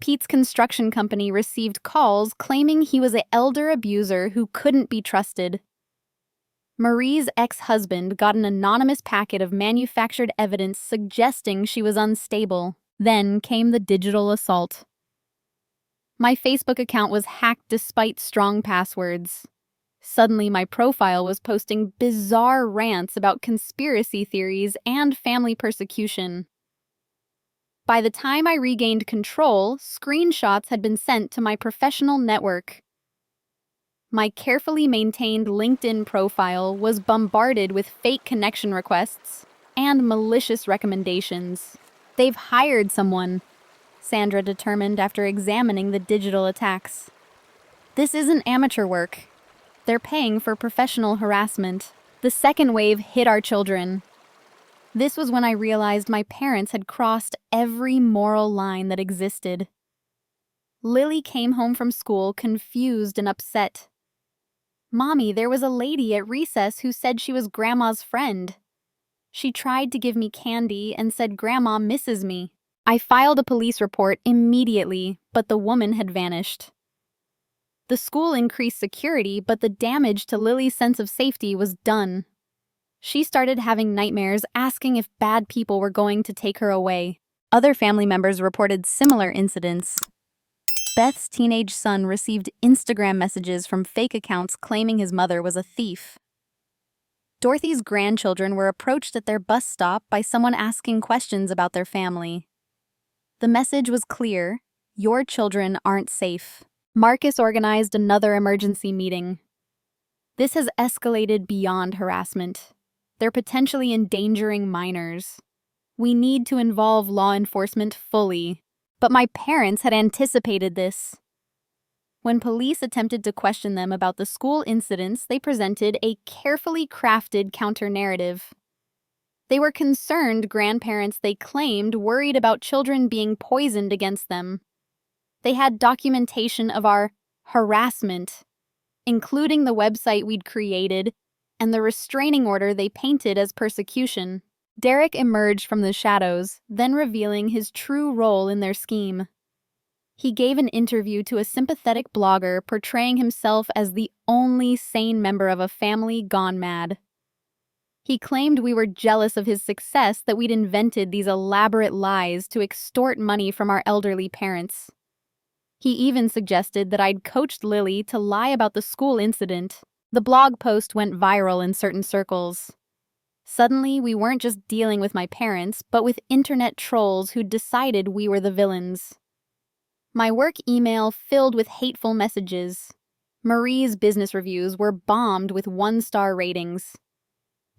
S1: Pete's construction company received calls claiming he was an elder abuser who couldn't be trusted. Marie's ex-husband got an anonymous packet of manufactured evidence suggesting she was unstable. Then came the digital assault. My Facebook account was hacked despite strong passwords. Suddenly, my profile was posting bizarre rants about conspiracy theories and family persecution. By the time I regained control, screenshots had been sent to my professional network. My carefully maintained LinkedIn profile was bombarded with fake connection requests and malicious recommendations. They've hired someone, Sandra determined after examining the digital attacks. This isn't amateur work. They're paying for professional harassment. The second wave hit our children. This was when I realized my parents had crossed every moral line that existed. Lily came home from school confused and upset. Mommy, there was a lady at recess who said she was Grandma's friend. She tried to give me candy and said Grandma misses me. I filed a police report immediately, but the woman had vanished. The school increased security, but the damage to Lily's sense of safety was done. She started having nightmares asking if bad people were going to take her away. Other family members reported similar incidents. Beth's teenage son received Instagram messages from fake accounts claiming his mother was a thief. Dorothy's grandchildren were approached at their bus stop by someone asking questions about their family. The message was clear: your children aren't safe. Marcus organized another emergency meeting. This has escalated beyond harassment. They're potentially endangering minors. We need to involve law enforcement fully. But my parents had anticipated this. When police attempted to question them about the school incidents, they presented a carefully crafted counter-narrative. They were concerned grandparents, they claimed, worried about children being poisoned against them. They had documentation of our harassment, including the website we'd created and the restraining order they painted as persecution. Derek emerged from the shadows, then revealing his true role in their scheme. He gave an interview to a sympathetic blogger portraying himself as the only sane member of a family gone mad. He claimed we were jealous of his success, that we'd invented these elaborate lies to extort money from our elderly parents. He even suggested that I'd coached Lily to lie about the school incident. The blog post went viral in certain circles. Suddenly, we weren't just dealing with my parents, but with internet trolls who'd decided we were the villains. My work email filled with hateful messages. Marie's business reviews were bombed with 1-star ratings.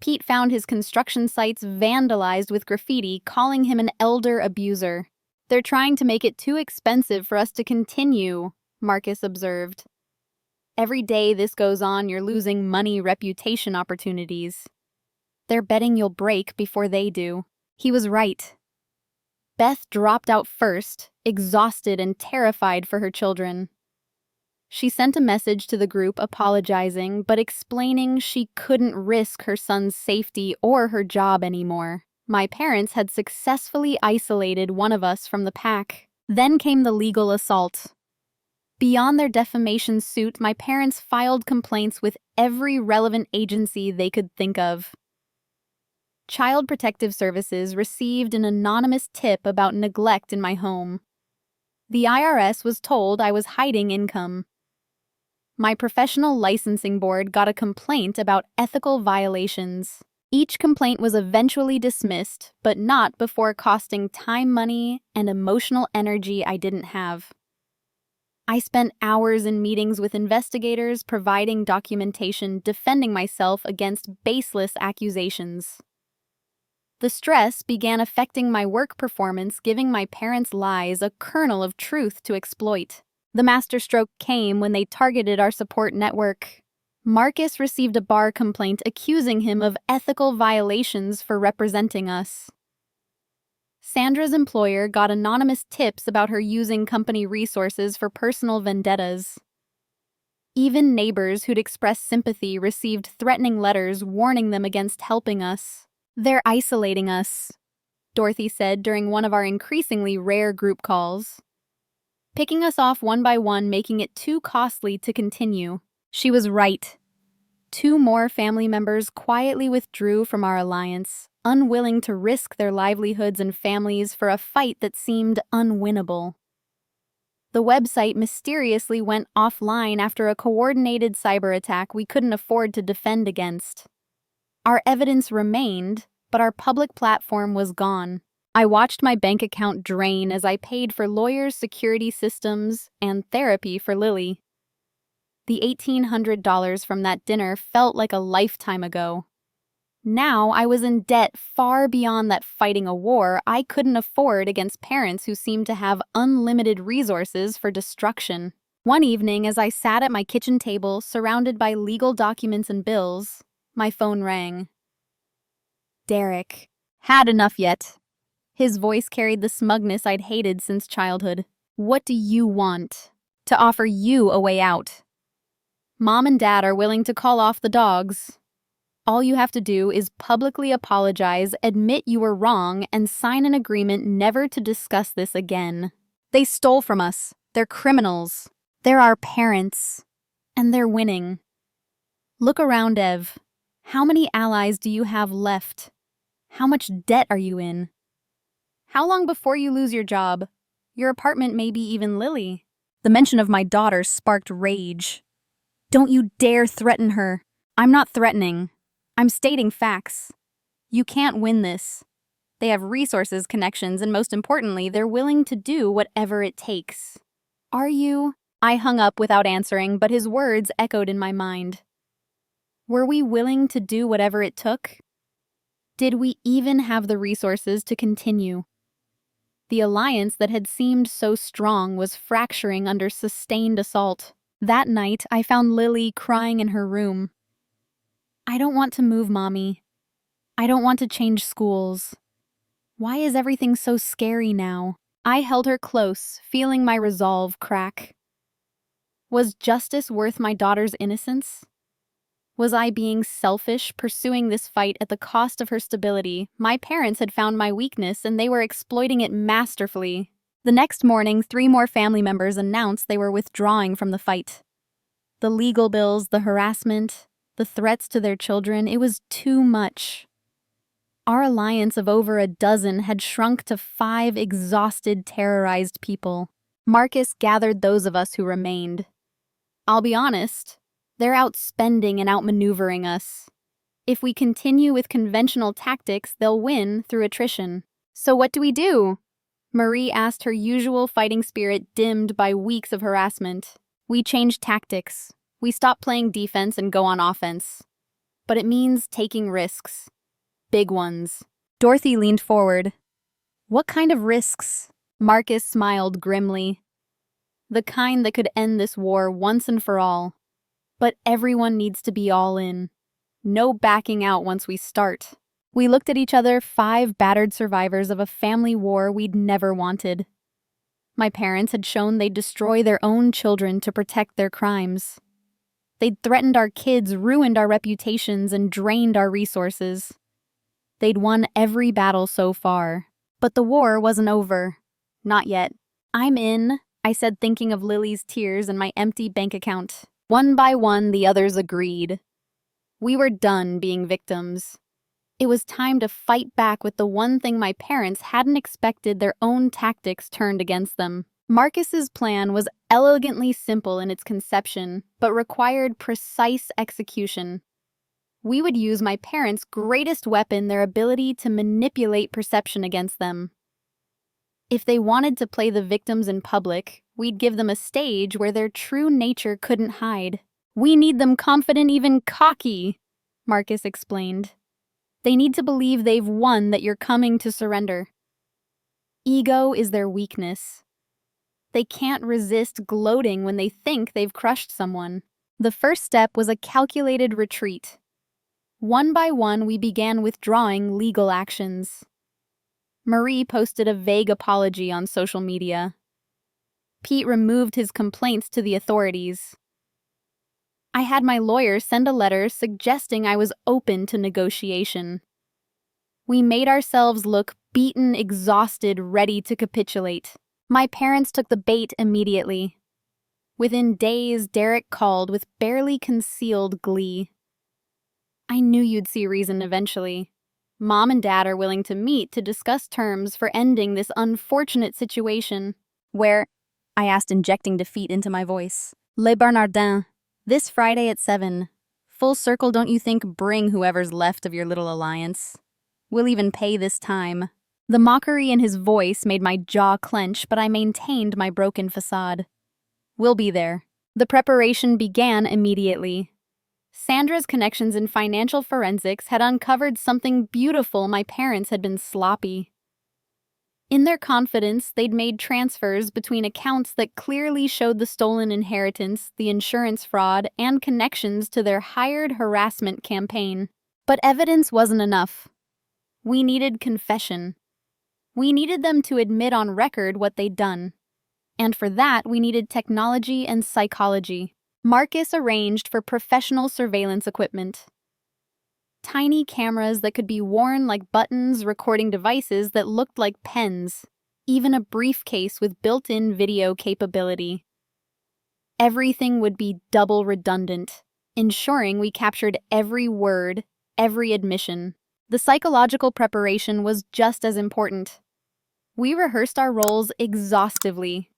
S1: Pete found his construction sites vandalized with graffiti, calling him an elder abuser. They're trying to make it too expensive for us to continue, Marcus observed. Every day this goes on, you're losing money, reputation opportunities. They're betting you'll break before they do. He was right. Beth dropped out first, exhausted and terrified for her children. She sent a message to the group apologizing, but explaining she couldn't risk her son's safety or her job anymore. My parents had successfully isolated one of us from the pack. Then came the legal assault. Beyond their defamation suit, my parents filed complaints with every relevant agency they could think of. Child Protective Services received an anonymous tip about neglect in my home. The IRS was told I was hiding income. My professional licensing board got a complaint about ethical violations. Each complaint was eventually dismissed, but not before costing time, money, and emotional energy I didn't have. I spent hours in meetings with investigators, providing documentation, defending myself against baseless accusations. The stress began affecting my work performance, giving my parents' lies a kernel of truth to exploit. The masterstroke came when they targeted our support network. Marcus received a bar complaint accusing him of ethical violations for representing us. Sandra's employer got anonymous tips about her using company resources for personal vendettas. Even neighbors who'd expressed sympathy received threatening letters warning them against helping us. They're isolating us, Dorothy said during one of our increasingly rare group calls. Picking us off one by one, making it too costly to continue. She was right. 2 more family members quietly withdrew from our alliance, unwilling to risk their livelihoods and families for a fight that seemed unwinnable. The website mysteriously went offline after a coordinated cyber attack we couldn't afford to defend against. Our evidence remained, but our public platform was gone. I watched my bank account drain as I paid for lawyers, security systems, and therapy for Lily. The $1,800 from that dinner felt like a lifetime ago. Now I was in debt far beyond that fighting a war I couldn't afford against parents who seemed to have unlimited resources for destruction. One evening, as I sat at my kitchen table, surrounded by legal documents and bills, my phone rang. Derek. Had enough yet? His voice carried the smugness I'd hated since childhood. What do you want? To offer you a way out. Mom and Dad are willing to call off the dogs. All you have to do is publicly apologize, admit you were wrong, and sign an agreement never to discuss this again. They stole from us. They're criminals. They're our parents. And they're winning. Look around, Ev. How many allies do you have left? How much debt are you in? How long before you lose your job? Your apartment may be even Lily. The mention of my daughter sparked rage. Don't you dare threaten her. I'm not threatening. I'm stating facts. You can't win this. They have resources, connections, and most importantly, they're willing to do whatever it takes. Are you? I hung up without answering, but his words echoed in my mind. Were we willing to do whatever it took? Did we even have the resources to continue? The alliance that had seemed so strong was fracturing under sustained assault. That night, I found Lily crying in her room. I don't want to move, Mommy. I don't want to change schools. Why is everything so scary now? I held her close, feeling my resolve crack. Was justice worth my daughter's innocence? Was I being selfish, pursuing this fight at the cost of her stability? My parents had found my weakness and they were exploiting it masterfully. The next morning, 3 more family members announced they were withdrawing from the fight. The legal bills, the harassment, the threats to their children, it was too much. Our alliance of over a dozen had shrunk to 5 exhausted, terrorized people. Marcus gathered those of us who remained. I'll be honest, they're outspending and outmaneuvering us. If we continue with conventional tactics, they'll win through attrition. So what do we do? Marie asked, her usual fighting spirit dimmed by weeks of harassment. We change tactics. We stop playing defense and go on offense. But it means taking risks. Big ones. Dorothy leaned forward. What kind of risks? Marcus smiled grimly. The kind that could end this war once and for all. But everyone needs to be all in. No backing out once we start. We looked at each other, 5 battered survivors of a family war we'd never wanted. My parents had shown they'd destroy their own children to protect their crimes. They'd threatened our kids, ruined our reputations, and drained our resources. They'd won every battle so far. But the war wasn't over. Not yet. I'm in, I said, thinking of Lily's tears and my empty bank account. One by one, the others agreed. We were done being victims. It was time to fight back with the one thing my parents hadn't expected their own tactics turned against them. Marcus's plan was elegantly simple in its conception, but required precise execution. We would use my parents' greatest weapon, their ability to manipulate perception against them. If they wanted to play the victims in public, we'd give them a stage where their true nature couldn't hide. We need them confident, even cocky, Marcus explained. They need to believe they've won, that you're coming to surrender. Ego is their weakness. They can't resist gloating when they think they've crushed someone. The first step was a calculated retreat. One by one, we began withdrawing legal actions. Marie posted a vague apology on social media. Pete removed his complaints to the authorities. I had my lawyer send a letter suggesting I was open to negotiation. We made ourselves look beaten, exhausted, ready to capitulate. My parents took the bait immediately. Within days, Derek called with barely concealed glee. I knew you'd see reason eventually. Mom and Dad are willing to meet to discuss terms for ending this unfortunate situation. Where? I asked, injecting defeat into my voice. Les Bernardins. This Friday at 7. Full circle, don't you think? Bring whoever's left of your little alliance. We'll even pay this time. The mockery in his voice made my jaw clench, but I maintained my broken facade. We'll be there. The preparation began immediately. Sandra's connections in financial forensics had uncovered something beautiful. My parents had been sloppy. In their confidence, they'd made transfers between accounts that clearly showed the stolen inheritance, the insurance fraud, and connections to their hired harassment campaign. But evidence wasn't enough. We needed confession. We needed them to admit on record what they'd done. And for that, we needed technology and psychology. Marcus arranged for professional surveillance equipment. Tiny cameras that could be worn like buttons, recording devices that looked like pens, even a briefcase with built-in video capability. Everything would be double redundant, ensuring we captured every word, every admission. The psychological preparation was just as important. We rehearsed our roles exhaustively.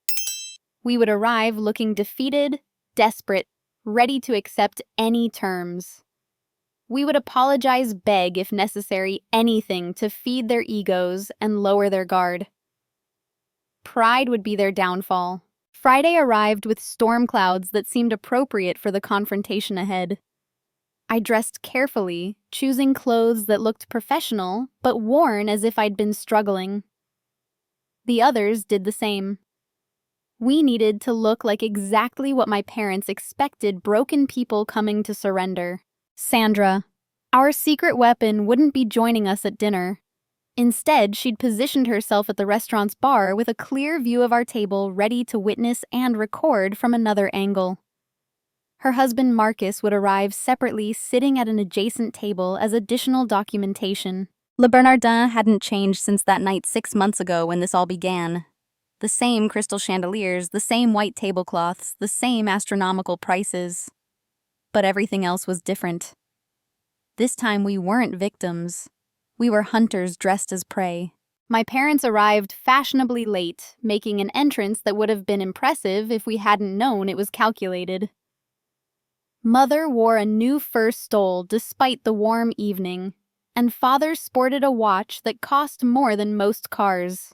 S1: We would arrive looking defeated, desperate, ready to accept any terms. We would apologize, beg if necessary, anything to feed their egos and lower their guard. Pride would be their downfall. Friday arrived with storm clouds that seemed appropriate for the confrontation ahead. I dressed carefully, choosing clothes that looked professional, but worn as if I'd been struggling. The others did the same. We needed to look like exactly what my parents expected broken people coming to surrender. Sandra, our secret weapon, wouldn't be joining us at dinner. Instead, she'd positioned herself at the restaurant's bar with a clear view of our table, ready to witness and record from another angle. Her husband Marcus would arrive separately, sitting at an adjacent table as additional documentation.
S2: Le Bernardin hadn't changed since that night 6 months ago when this all began. The same crystal chandeliers, the same white tablecloths, the same astronomical prices. But everything else was different. This time we weren't victims. We were hunters dressed as prey.
S1: My parents arrived fashionably late, making an entrance that would have been impressive if we hadn't known it was calculated. Mother wore a new fur stole despite the warm evening, and Father sported a watch that cost more than most cars.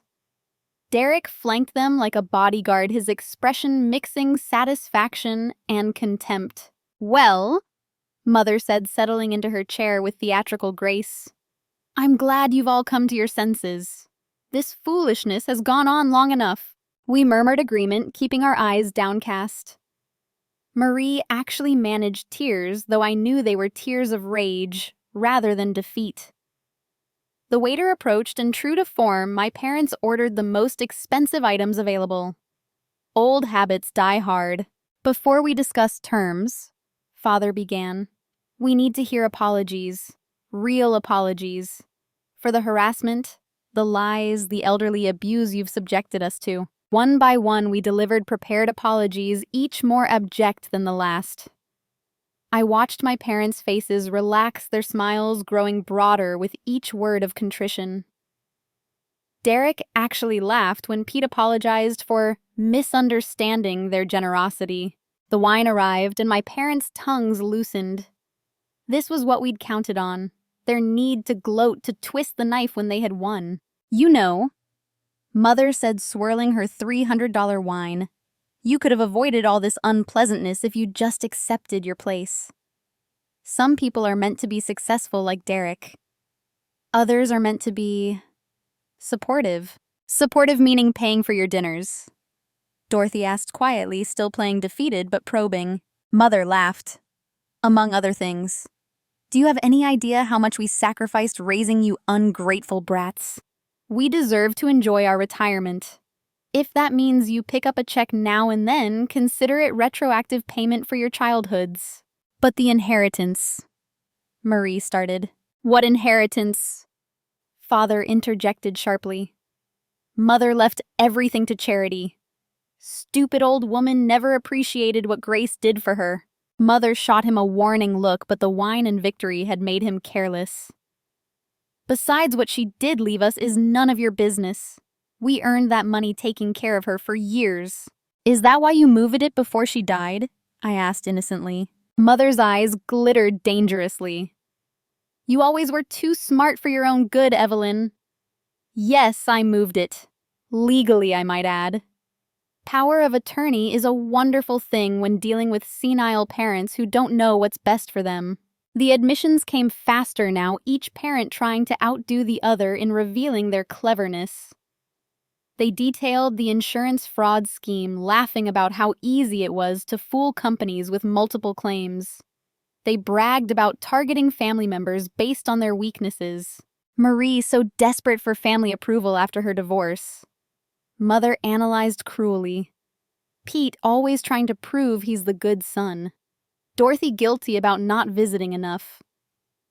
S1: Derek flanked them like a bodyguard, his expression mixing satisfaction and contempt. "Well," Mother said, settling into her chair with theatrical grace, "I'm glad you've all come to your senses. This foolishness has gone on long enough." We murmured agreement, keeping our eyes downcast. Marie actually managed tears, though I knew they were tears of rage rather than defeat. The waiter approached, and true to form, my parents ordered the most expensive items available. Old habits die hard. "Before we discuss terms," Father began, "we need to hear apologies. Real apologies. For the harassment, the lies, the elderly abuse you've subjected us to." One by one, we delivered prepared apologies, each more abject than the last. I watched my parents' faces relax, their smiles growing broader with each word of contrition. Derek actually laughed when Pete apologized for misunderstanding their generosity. The wine arrived, and my parents' tongues loosened. This was what we'd counted on, their need to gloat, to twist the knife when they had won. "You know," Mother said, swirling her $300 wine, "you could have avoided all this unpleasantness if you just accepted your place. Some people are meant to be successful like Derek. Others are meant to be supportive." "Supportive meaning paying for your dinners?" Dorothy asked quietly, still playing defeated but probing. Mother laughed. "Among other things. Do you have any idea how much we sacrificed raising you ungrateful brats? We deserve to enjoy our retirement. If that means you pick up a check now and then, consider it retroactive payment for your childhoods." "But the inheritance," Marie started. "What inheritance?" Father interjected sharply. "Mother left everything to charity. Stupid old woman never appreciated what Grace did for her." Mother shot him a warning look, but the wine and victory had made him careless. "Besides, what she did leave us is none of your business. We earned that money taking care of her for years." "Is that why you moved it before she died?" I asked innocently. Mother's eyes glittered dangerously. "You always were too smart for your own good, Evelyn." "Yes, I moved it. Legally, I might add. Power of attorney is a wonderful thing when dealing with senile parents who don't know what's best for them." The admissions came faster now, each parent trying to outdo the other in revealing their cleverness. They detailed the insurance fraud scheme, laughing about how easy it was to fool companies with multiple claims. They bragged about targeting family members based on their weaknesses. Marie, so desperate for family approval after her divorce. Mother analyzed cruelly. Pete always trying to prove he's the good son. Dorothy guilty about not visiting enough.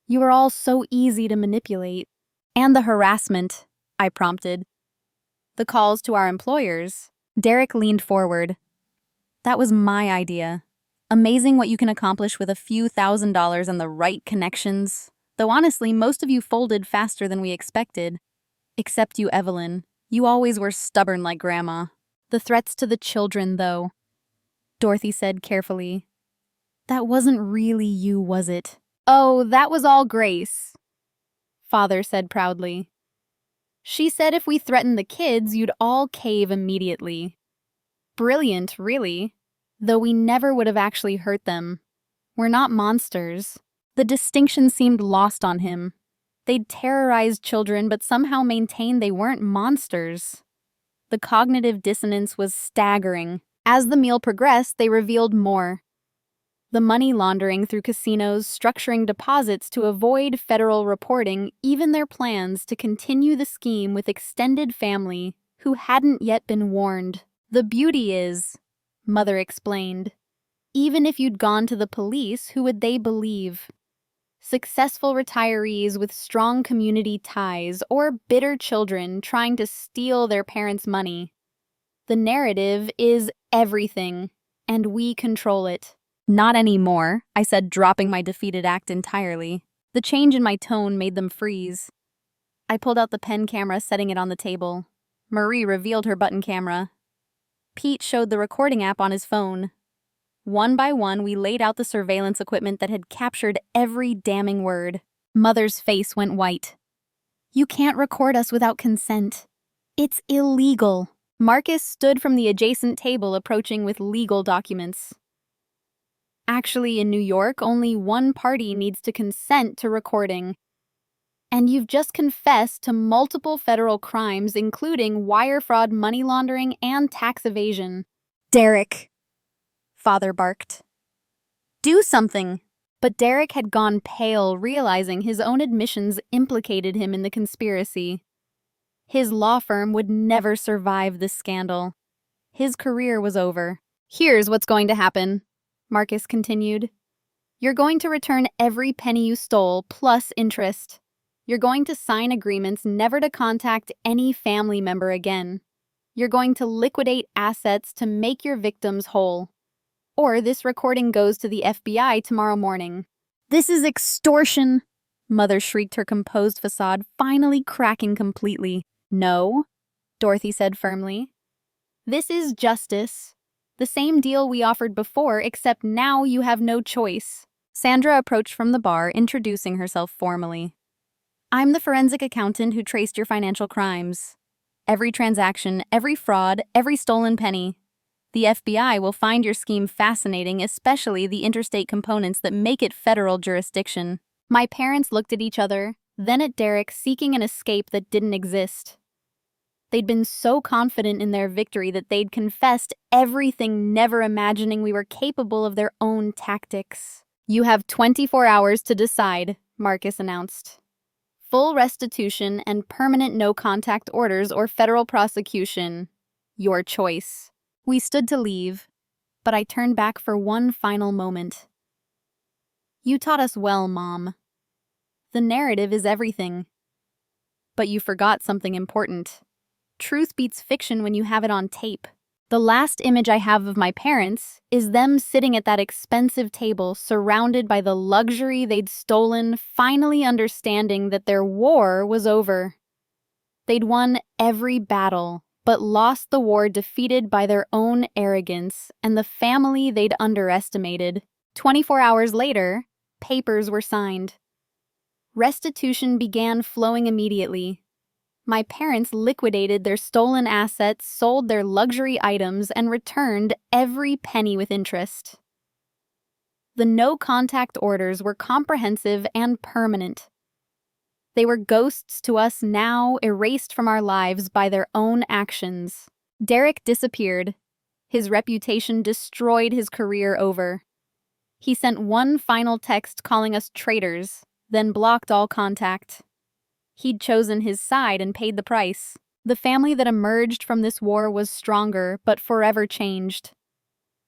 S1: You were all so easy to manipulate.
S2: And the harassment, I prompted. The calls to our employers. Derek leaned forward. That was my idea. Amazing what you can accomplish with a few $1,000s and the right connections. Though honestly, most of you folded faster than we expected. Except you, Evelyn. You always were stubborn like Grandma.
S1: The threats to the children, though, Dorothy said carefully. That wasn't really you, was it? Oh, that was all Grace, Father said proudly. She said if we threatened the kids, you'd all cave immediately. Brilliant, really. Though we never would have actually hurt them. We're not monsters. The distinction seemed lost on him. They'd terrorized children, but somehow maintained they weren't monsters. The cognitive dissonance was staggering. As the meal progressed, they revealed more. The money laundering through casinos, structuring deposits to avoid federal reporting, even their plans to continue the scheme with extended family who hadn't yet been warned. The beauty is, Mother explained, even if you'd gone to the police, who would they believe? Successful retirees with strong community ties or bitter children trying to steal their parents' money. The narrative is everything, and we control it.
S2: Not anymore, I said, dropping my defeated act entirely. The change in my tone made them freeze. I pulled out the pen camera, setting it on the table. Marie revealed her button camera. Pete showed the recording app on his phone. One by one, we laid out the surveillance equipment that had captured every damning word.
S1: Mother's face went white. You can't record us without consent. It's illegal. Marcus stood from the adjacent table, approaching with legal documents. Actually, in New York, only one party needs to consent to recording. And you've just confessed to multiple federal crimes, including wire fraud, money laundering, and tax evasion.
S2: Derek, Father barked. Do something.
S1: But Derek had gone pale, realizing his own admissions implicated him in the conspiracy. His law firm would never survive this scandal. His career was over. Here's what's going to happen, Marcus continued. You're going to return every penny you stole, plus interest. You're going to sign agreements never to contact any family member again. You're going to liquidate assets to make your victims whole. Or this recording goes to the FBI tomorrow morning.
S2: This is extortion, Mother shrieked, her composed facade finally cracking completely.
S1: No, Dorothy said firmly. This is justice. The same deal we offered before, except now you have no choice.
S2: Sandra approached from the bar, introducing herself formally. I'm the forensic accountant who traced your financial crimes. Every transaction, every fraud, every stolen penny. The FBI will find your scheme fascinating, especially the interstate components that make it federal jurisdiction.
S1: My parents looked at each other, then at Derek, seeking an escape that didn't exist. They'd been so confident in their victory that they'd confessed everything, never imagining we were capable of their own tactics. You have 24 hours to decide, Marcus announced. Full restitution and permanent no-contact orders or federal prosecution. Your choice. We stood to leave, but I turned back for one final moment. You taught us well, Mom. The narrative is everything. But you forgot something important. Truth beats fiction when you have it on tape. The last image I have of my parents is them sitting at that expensive table, surrounded by the luxury they'd stolen, finally understanding that their war was over. They'd won every battle, but lost the war, defeated by their own arrogance and the family they'd underestimated. 24 hours later, papers were signed. Restitution began flowing immediately. My parents liquidated their stolen assets, sold their luxury items, and returned every penny with interest. The no-contact orders were comprehensive and permanent. They were ghosts to us now, erased from our lives by their own actions. Derek disappeared. His reputation destroyed, his career over. He sent one final text calling us traitors, then blocked all contact. He'd chosen his side and paid the price. The family that emerged from this war was stronger, but forever changed.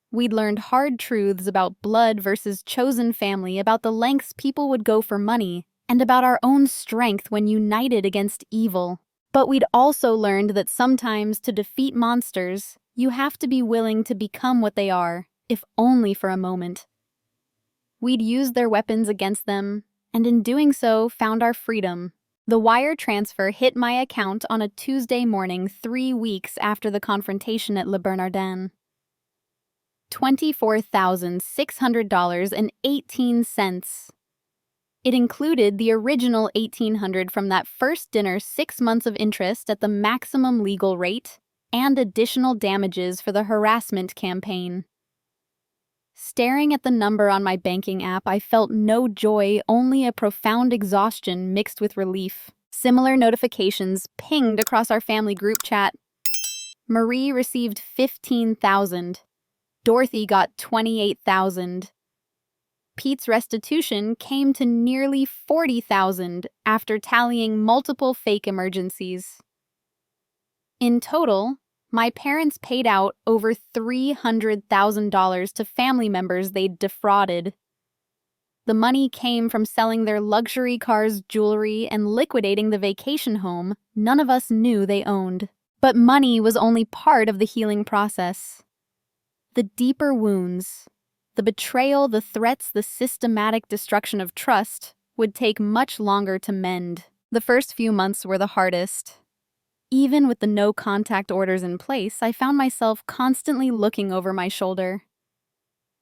S1: We'd learned hard truths about blood versus chosen family, about the lengths people would go for money, and about our own strength when united against evil. But we'd also learned that sometimes to defeat monsters, you have to be willing to become what they are, if only for a moment. We'd used their weapons against them, and in doing so, found our freedom. The wire transfer hit my account on a Tuesday morning 3 weeks after the confrontation at Le Bernardin. $24,600.18. It included the original $1,800 from that first dinner, 6 months of interest at the maximum legal rate, and additional damages for the harassment campaign. Staring at the number on my banking app, I felt no joy, only a profound exhaustion mixed with relief. Similar notifications pinged across our family group chat. Marie received $15,000. Dorothy got $28,000. Pete's restitution came to nearly $40,000 after tallying multiple fake emergencies. In total, my parents paid out over $300,000 to family members they'd defrauded. The money came from selling their luxury cars, jewelry, and liquidating the vacation home none of us knew they owned. But money was only part of the healing process. The deeper wounds, the betrayal, the threats, the systematic destruction of trust would take much longer to mend. The first few months were the hardest. Even with the no-contact orders in place, I found myself constantly looking over my shoulder.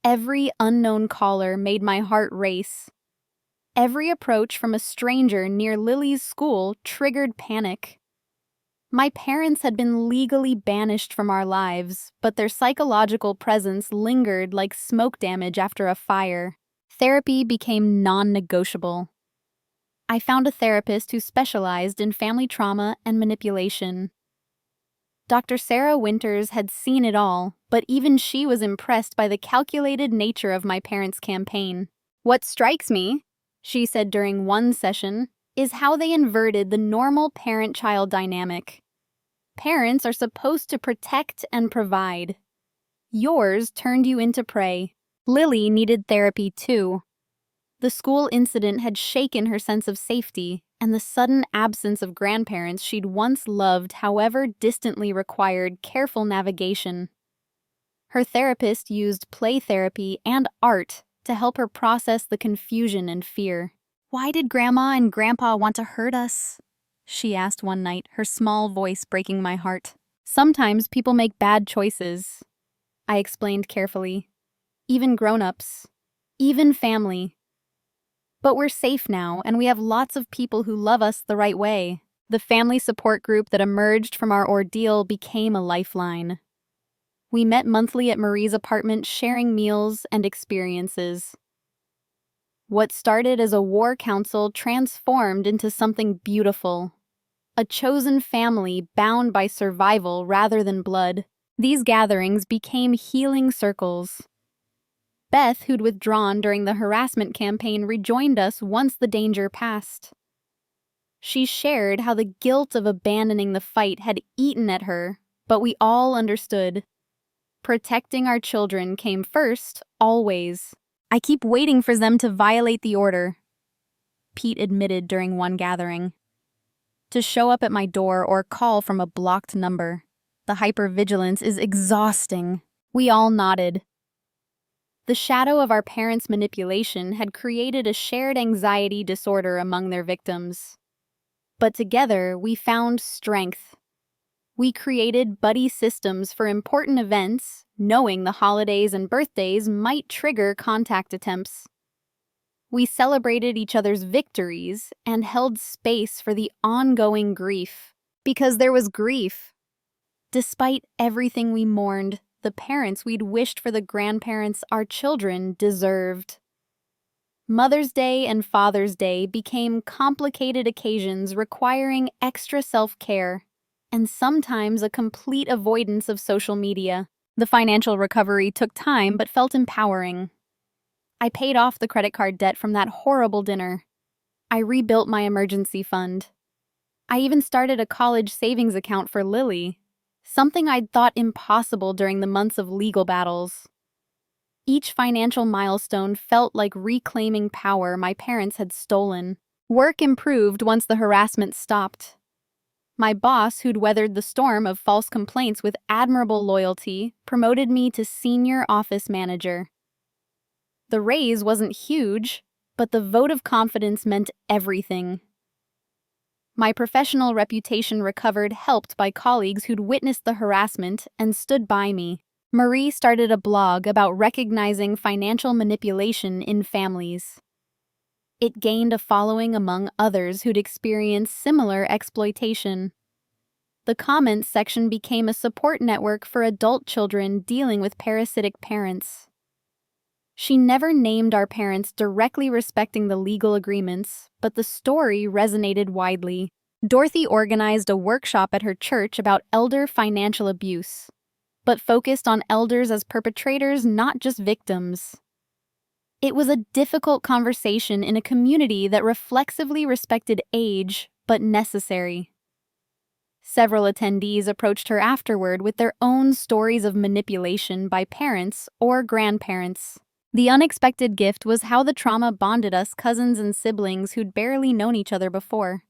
S1: Every unknown caller made my heart race. Every approach from a stranger near Lily's school triggered panic. My parents had been legally banished from our lives, but their psychological presence lingered like smoke damage after a fire. Therapy became non-negotiable. I found a therapist who specialized in family trauma and manipulation. Dr. Sarah Winters had seen it all, but even she was impressed by the calculated nature of my parents' campaign. "What strikes me," she said during one session, "is how they inverted the normal parent-child dynamic. Parents are supposed to protect and provide. Yours turned you into prey." Lily needed therapy too. The school incident had shaken her sense of safety, and the sudden absence of grandparents she'd once loved, however distantly, required careful navigation. Her therapist used play therapy and art to help her process the confusion and fear.
S2: Why did Grandma and Grandpa want to hurt us? She asked one night, her small voice breaking my heart.
S1: "Sometimes people make bad choices," I explained carefully. "Even grown-ups. Even family. But we're safe now, and we have lots of people who love us the right way." The family support group that emerged from our ordeal became a lifeline. We met monthly at Marie's apartment, sharing meals and experiences. What started as a war council transformed into something beautiful. A chosen family bound by survival rather than blood. These gatherings became healing circles. Beth, who'd withdrawn during the harassment campaign, rejoined us once the danger passed. She shared how the guilt of abandoning the fight had eaten at her, but we all understood. Protecting our children came first, always.
S2: "I keep waiting for them to violate the order," Pete admitted during one gathering.
S1: "To show up at my door or call from a blocked number. The hypervigilance is exhausting." We all nodded. The shadow of our parents' manipulation had created a shared anxiety disorder among their victims. But together, we found strength. We created buddy systems for important events, knowing the holidays and birthdays might trigger contact attempts. We celebrated each other's victories and held space for the ongoing grief. Because there was grief. Despite everything we mourned, the parents we'd wished for, the grandparents our children deserved. Mother's Day and Father's Day became complicated occasions requiring extra self-care, and sometimes a complete avoidance of social media. The financial recovery took time but felt empowering. I paid off the credit card debt from that horrible dinner. I rebuilt my emergency fund. I even started a college savings account for Lily, something I'd thought impossible during the months of legal battles. Each financial milestone felt like reclaiming power my parents had stolen. Work improved once the harassment stopped. My boss, who'd weathered the storm of false complaints with admirable loyalty, promoted me to senior office manager. The raise wasn't huge, but the vote of confidence meant everything. My professional reputation recovered, helped by colleagues who'd witnessed the harassment and stood by me. Marie started a blog about recognizing financial manipulation in families. It gained a following among others who'd experienced similar exploitation. The comments section became a support network for adult children dealing with parasitic parents. She never named our parents directly respecting the legal agreements, but the story resonated widely. Dorothy organized a workshop at her church about elder financial abuse, but focused on elders as perpetrators, not just victims. It was a difficult conversation in a community that reflexively respected age, but necessary. Several attendees approached her afterward with their own stories of manipulation by parents or grandparents. The unexpected gift was how the trauma bonded us cousins and siblings who'd barely known each other before.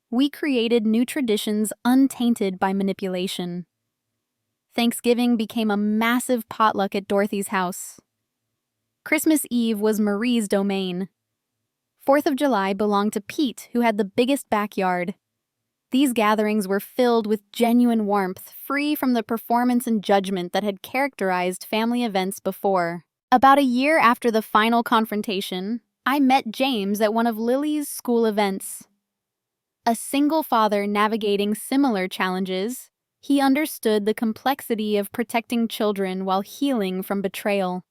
S1: We created new traditions untainted by manipulation. Thanksgiving became a massive potluck at Dorothy's house. Christmas Eve was Marie's domain. 4th of July belonged to Pete, who had the biggest backyard. These gatherings were filled with genuine warmth, free from the performance and judgment that had characterized family events before. About a year after the final confrontation, I met James at one of Lily's school events. A single father navigating similar challenges, he understood the complexity of protecting children while healing from betrayal.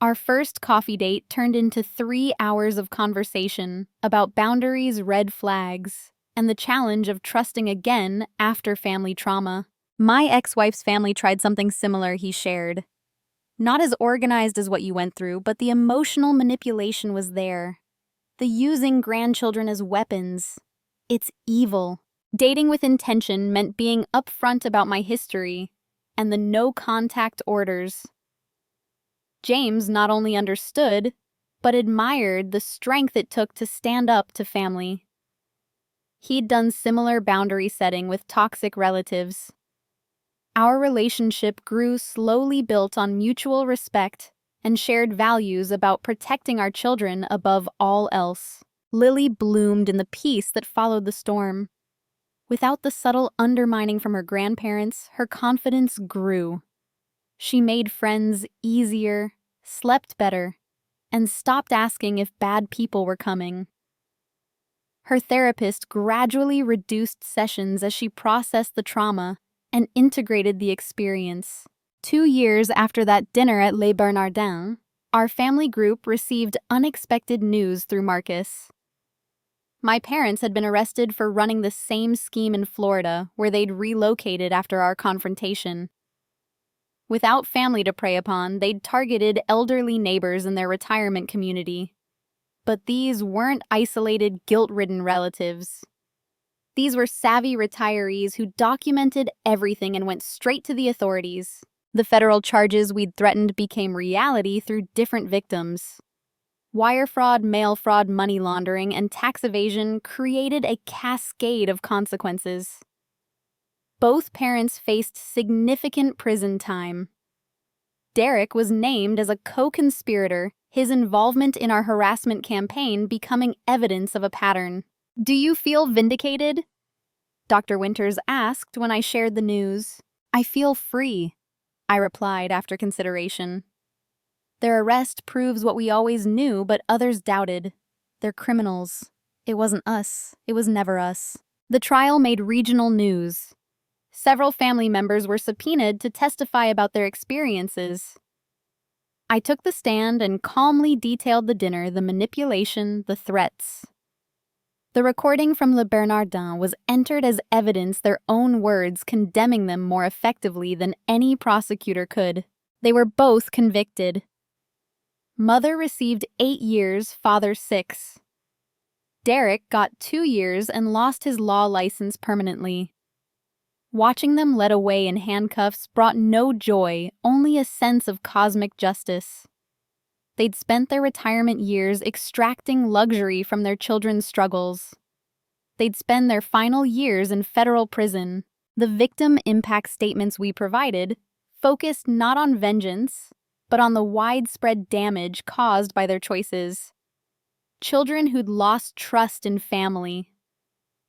S1: Our first coffee date turned into 3 hours of conversation about boundaries, red flags, and the challenge of trusting again after family trauma. My ex-wife's family tried something similar, he shared. Not as organized as what you went through, but the emotional manipulation was there. The using grandchildren as weapons. It's evil. Dating with intention meant being upfront about my history and the no-contact orders. James not only understood, but admired the strength it took to stand up to family. He'd done similar boundary setting with toxic relatives. Our relationship grew slowly, built on mutual respect and shared values about protecting our children above all else. Lily bloomed in the peace that followed the storm. Without the subtle undermining from her grandparents, her confidence grew. She made friends easier, slept better, and stopped asking if bad people were coming. Her therapist gradually reduced sessions as she processed the trauma and integrated the experience. 2 years after that dinner at Les Bernardins, our family group received unexpected news through Marcus. My parents had been arrested for running the same scheme in Florida, where they'd relocated after our confrontation. Without family to prey upon, they'd targeted elderly neighbors in their retirement community. But these weren't isolated, guilt-ridden relatives. These were savvy retirees who documented everything and went straight to the authorities. The federal charges we'd threatened became reality through different victims. Wire fraud, mail fraud, money laundering, and tax evasion created a cascade of consequences. Both parents faced significant prison time. Derek was named as a co-conspirator, his involvement in our harassment campaign becoming evidence of a pattern. "Do you feel vindicated?" Dr. Winters asked when I shared the news. "I feel free," I replied after consideration. "Their arrest proves what we always knew, but others doubted. They're criminals. It wasn't us. It was never us." The trial made regional news. Several family members were subpoenaed to testify about their experiences. I took the stand and calmly detailed the dinner, the manipulation, the threats. The recording from Le Bernardin was entered as evidence, their own words condemning them more effectively than any prosecutor could. They were both convicted. Mother received 8 years, father 6. Derek got 2 years and lost his law license permanently. Watching them led away in handcuffs brought no joy, only a sense of cosmic justice. They'd spent their retirement years extracting luxury from their children's struggles. They'd spend their final years in federal prison. The victim impact statements we provided focused not on vengeance, but on the widespread damage caused by their choices. Children who'd lost trust in family.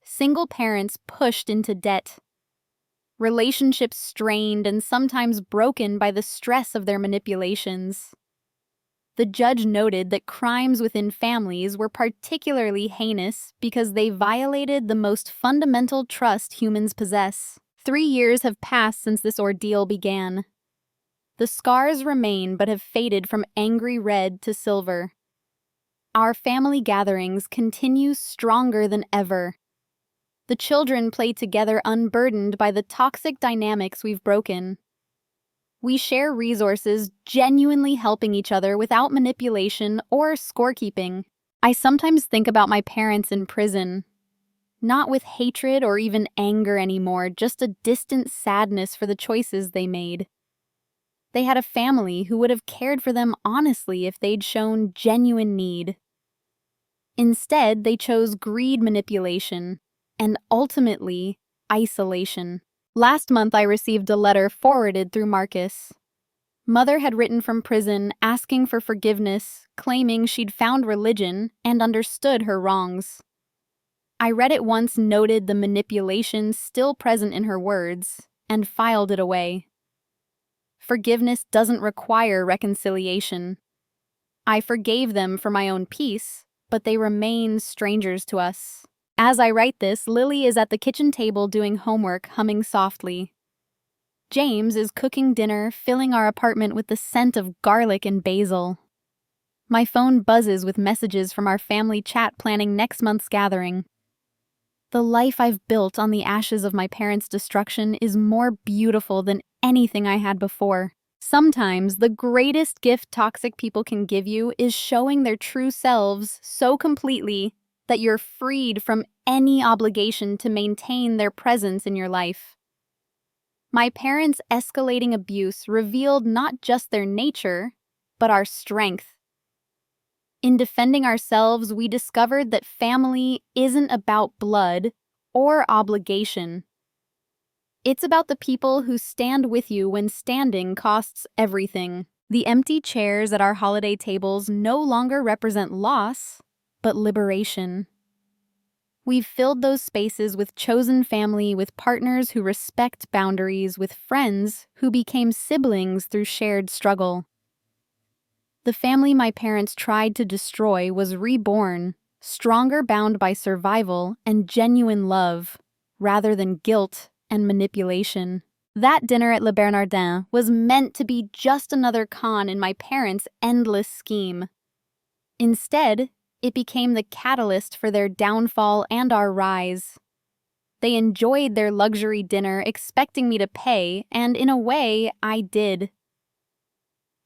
S1: Single parents pushed into debt. Relationships strained and sometimes broken by the stress of their manipulations. The judge noted that crimes within families were particularly heinous because they violated the most fundamental trust humans possess. 3 years have passed since this ordeal began. The scars remain but have faded from angry red to silver. Our family gatherings continue stronger than ever. The children play together unburdened by the toxic dynamics we've broken. We share resources, genuinely helping each other without manipulation or scorekeeping. I sometimes think about my parents in prison, not with hatred or even anger anymore, just a distant sadness for the choices they made. They had a family who would have cared for them honestly if they'd shown genuine need. Instead, they chose greed, manipulation, and ultimately, isolation. Last month, I received a letter forwarded through Marcus. Mother had written from prison asking for forgiveness, claiming she'd found religion and understood her wrongs. I read it once, noted the manipulation still present in her words, and filed it away. Forgiveness doesn't require reconciliation. I forgave them for my own peace, but they remain strangers to us. As I write this, Lily is at the kitchen table doing homework, humming softly. James is cooking dinner, filling our apartment with the scent of garlic and basil. My phone buzzes with messages from our family chat planning next month's gathering. The life I've built on the ashes of my parents' destruction is more beautiful than anything I had before. Sometimes the greatest gift toxic people can give you is showing their true selves so completely that you're freed from any obligation to maintain their presence in your life. My parents' escalating abuse revealed not just their nature, but our strength. In defending ourselves, we discovered that family isn't about blood or obligation. It's about the people who stand with you when standing costs everything. The empty chairs at our holiday tables no longer represent loss, but liberation. We've filled those spaces with chosen family, with partners who respect boundaries, with friends who became siblings through shared struggle. The family my parents tried to destroy was reborn, stronger, bound by survival and genuine love, rather than guilt and manipulation. That dinner at Le Bernardin was meant to be just another con in my parents' endless scheme. Instead, it became the catalyst for their downfall and our rise. They enjoyed their luxury dinner, expecting me to pay, and in a way, I did.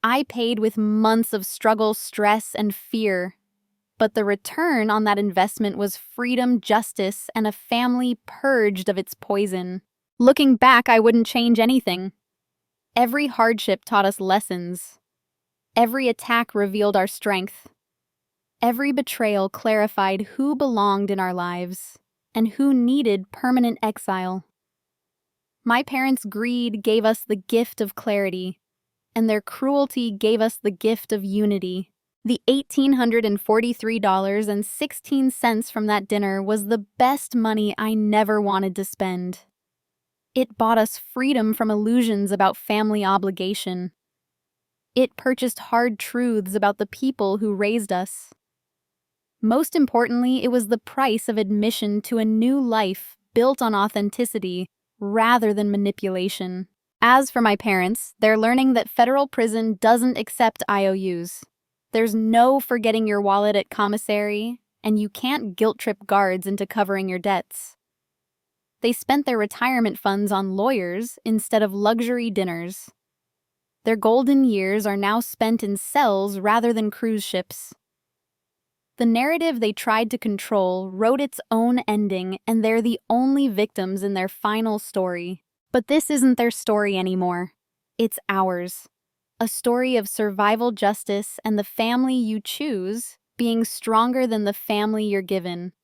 S1: I paid with months of struggle, stress, and fear. But the return on that investment was freedom, justice, and a family purged of its poison. Looking back, I wouldn't change anything. Every hardship taught us lessons. Every attack revealed our strength. Every betrayal clarified who belonged in our lives and who needed permanent exile. My parents' greed gave us the gift of clarity, and their cruelty gave us the gift of unity. The $1,843.16 from that dinner was the best money I never wanted to spend. It bought us freedom from illusions about family obligation. It purchased hard truths about the people who raised us. Most importantly, it was the price of admission to a new life built on authenticity rather than manipulation. As for my parents, they're learning that federal prison doesn't accept IOUs. There's no forgetting your wallet at commissary, and you can't guilt-trip guards into covering your debts. They spent their retirement funds on lawyers instead of luxury dinners. Their golden years are now spent in cells rather than cruise ships. The narrative they tried to control wrote its own ending, and they're the only victims in their final story. But this isn't their story anymore. It's ours. A story of survival justice and the family you choose being stronger than the family you're given.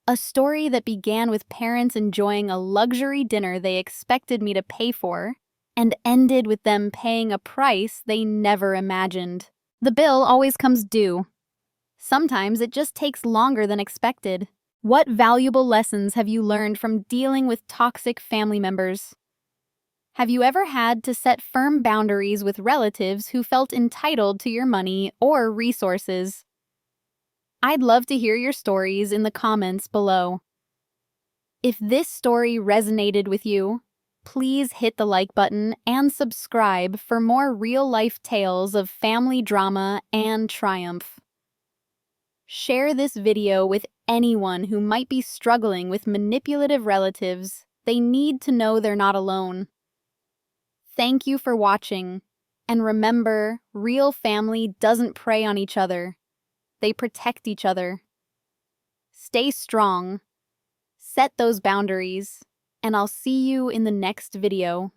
S1: A story that began with parents enjoying a luxury dinner they expected me to pay for and ended with them paying a price they never imagined. The bill always comes due. Sometimes it just takes longer than expected. What valuable lessons have you learned from dealing with toxic family members? Have you ever had to set firm boundaries with relatives who felt entitled to your money or resources? I'd love to hear your stories in the comments below. If this story resonated with you, please hit the like button and subscribe for more real-life tales of family drama and triumph. Share this video with anyone who might be struggling with manipulative relatives. They need to know they're not alone. Thank you for watching, and remember, real family doesn't prey on each other. They protect each other. Stay strong, set those boundaries, and I'll see you in the next video.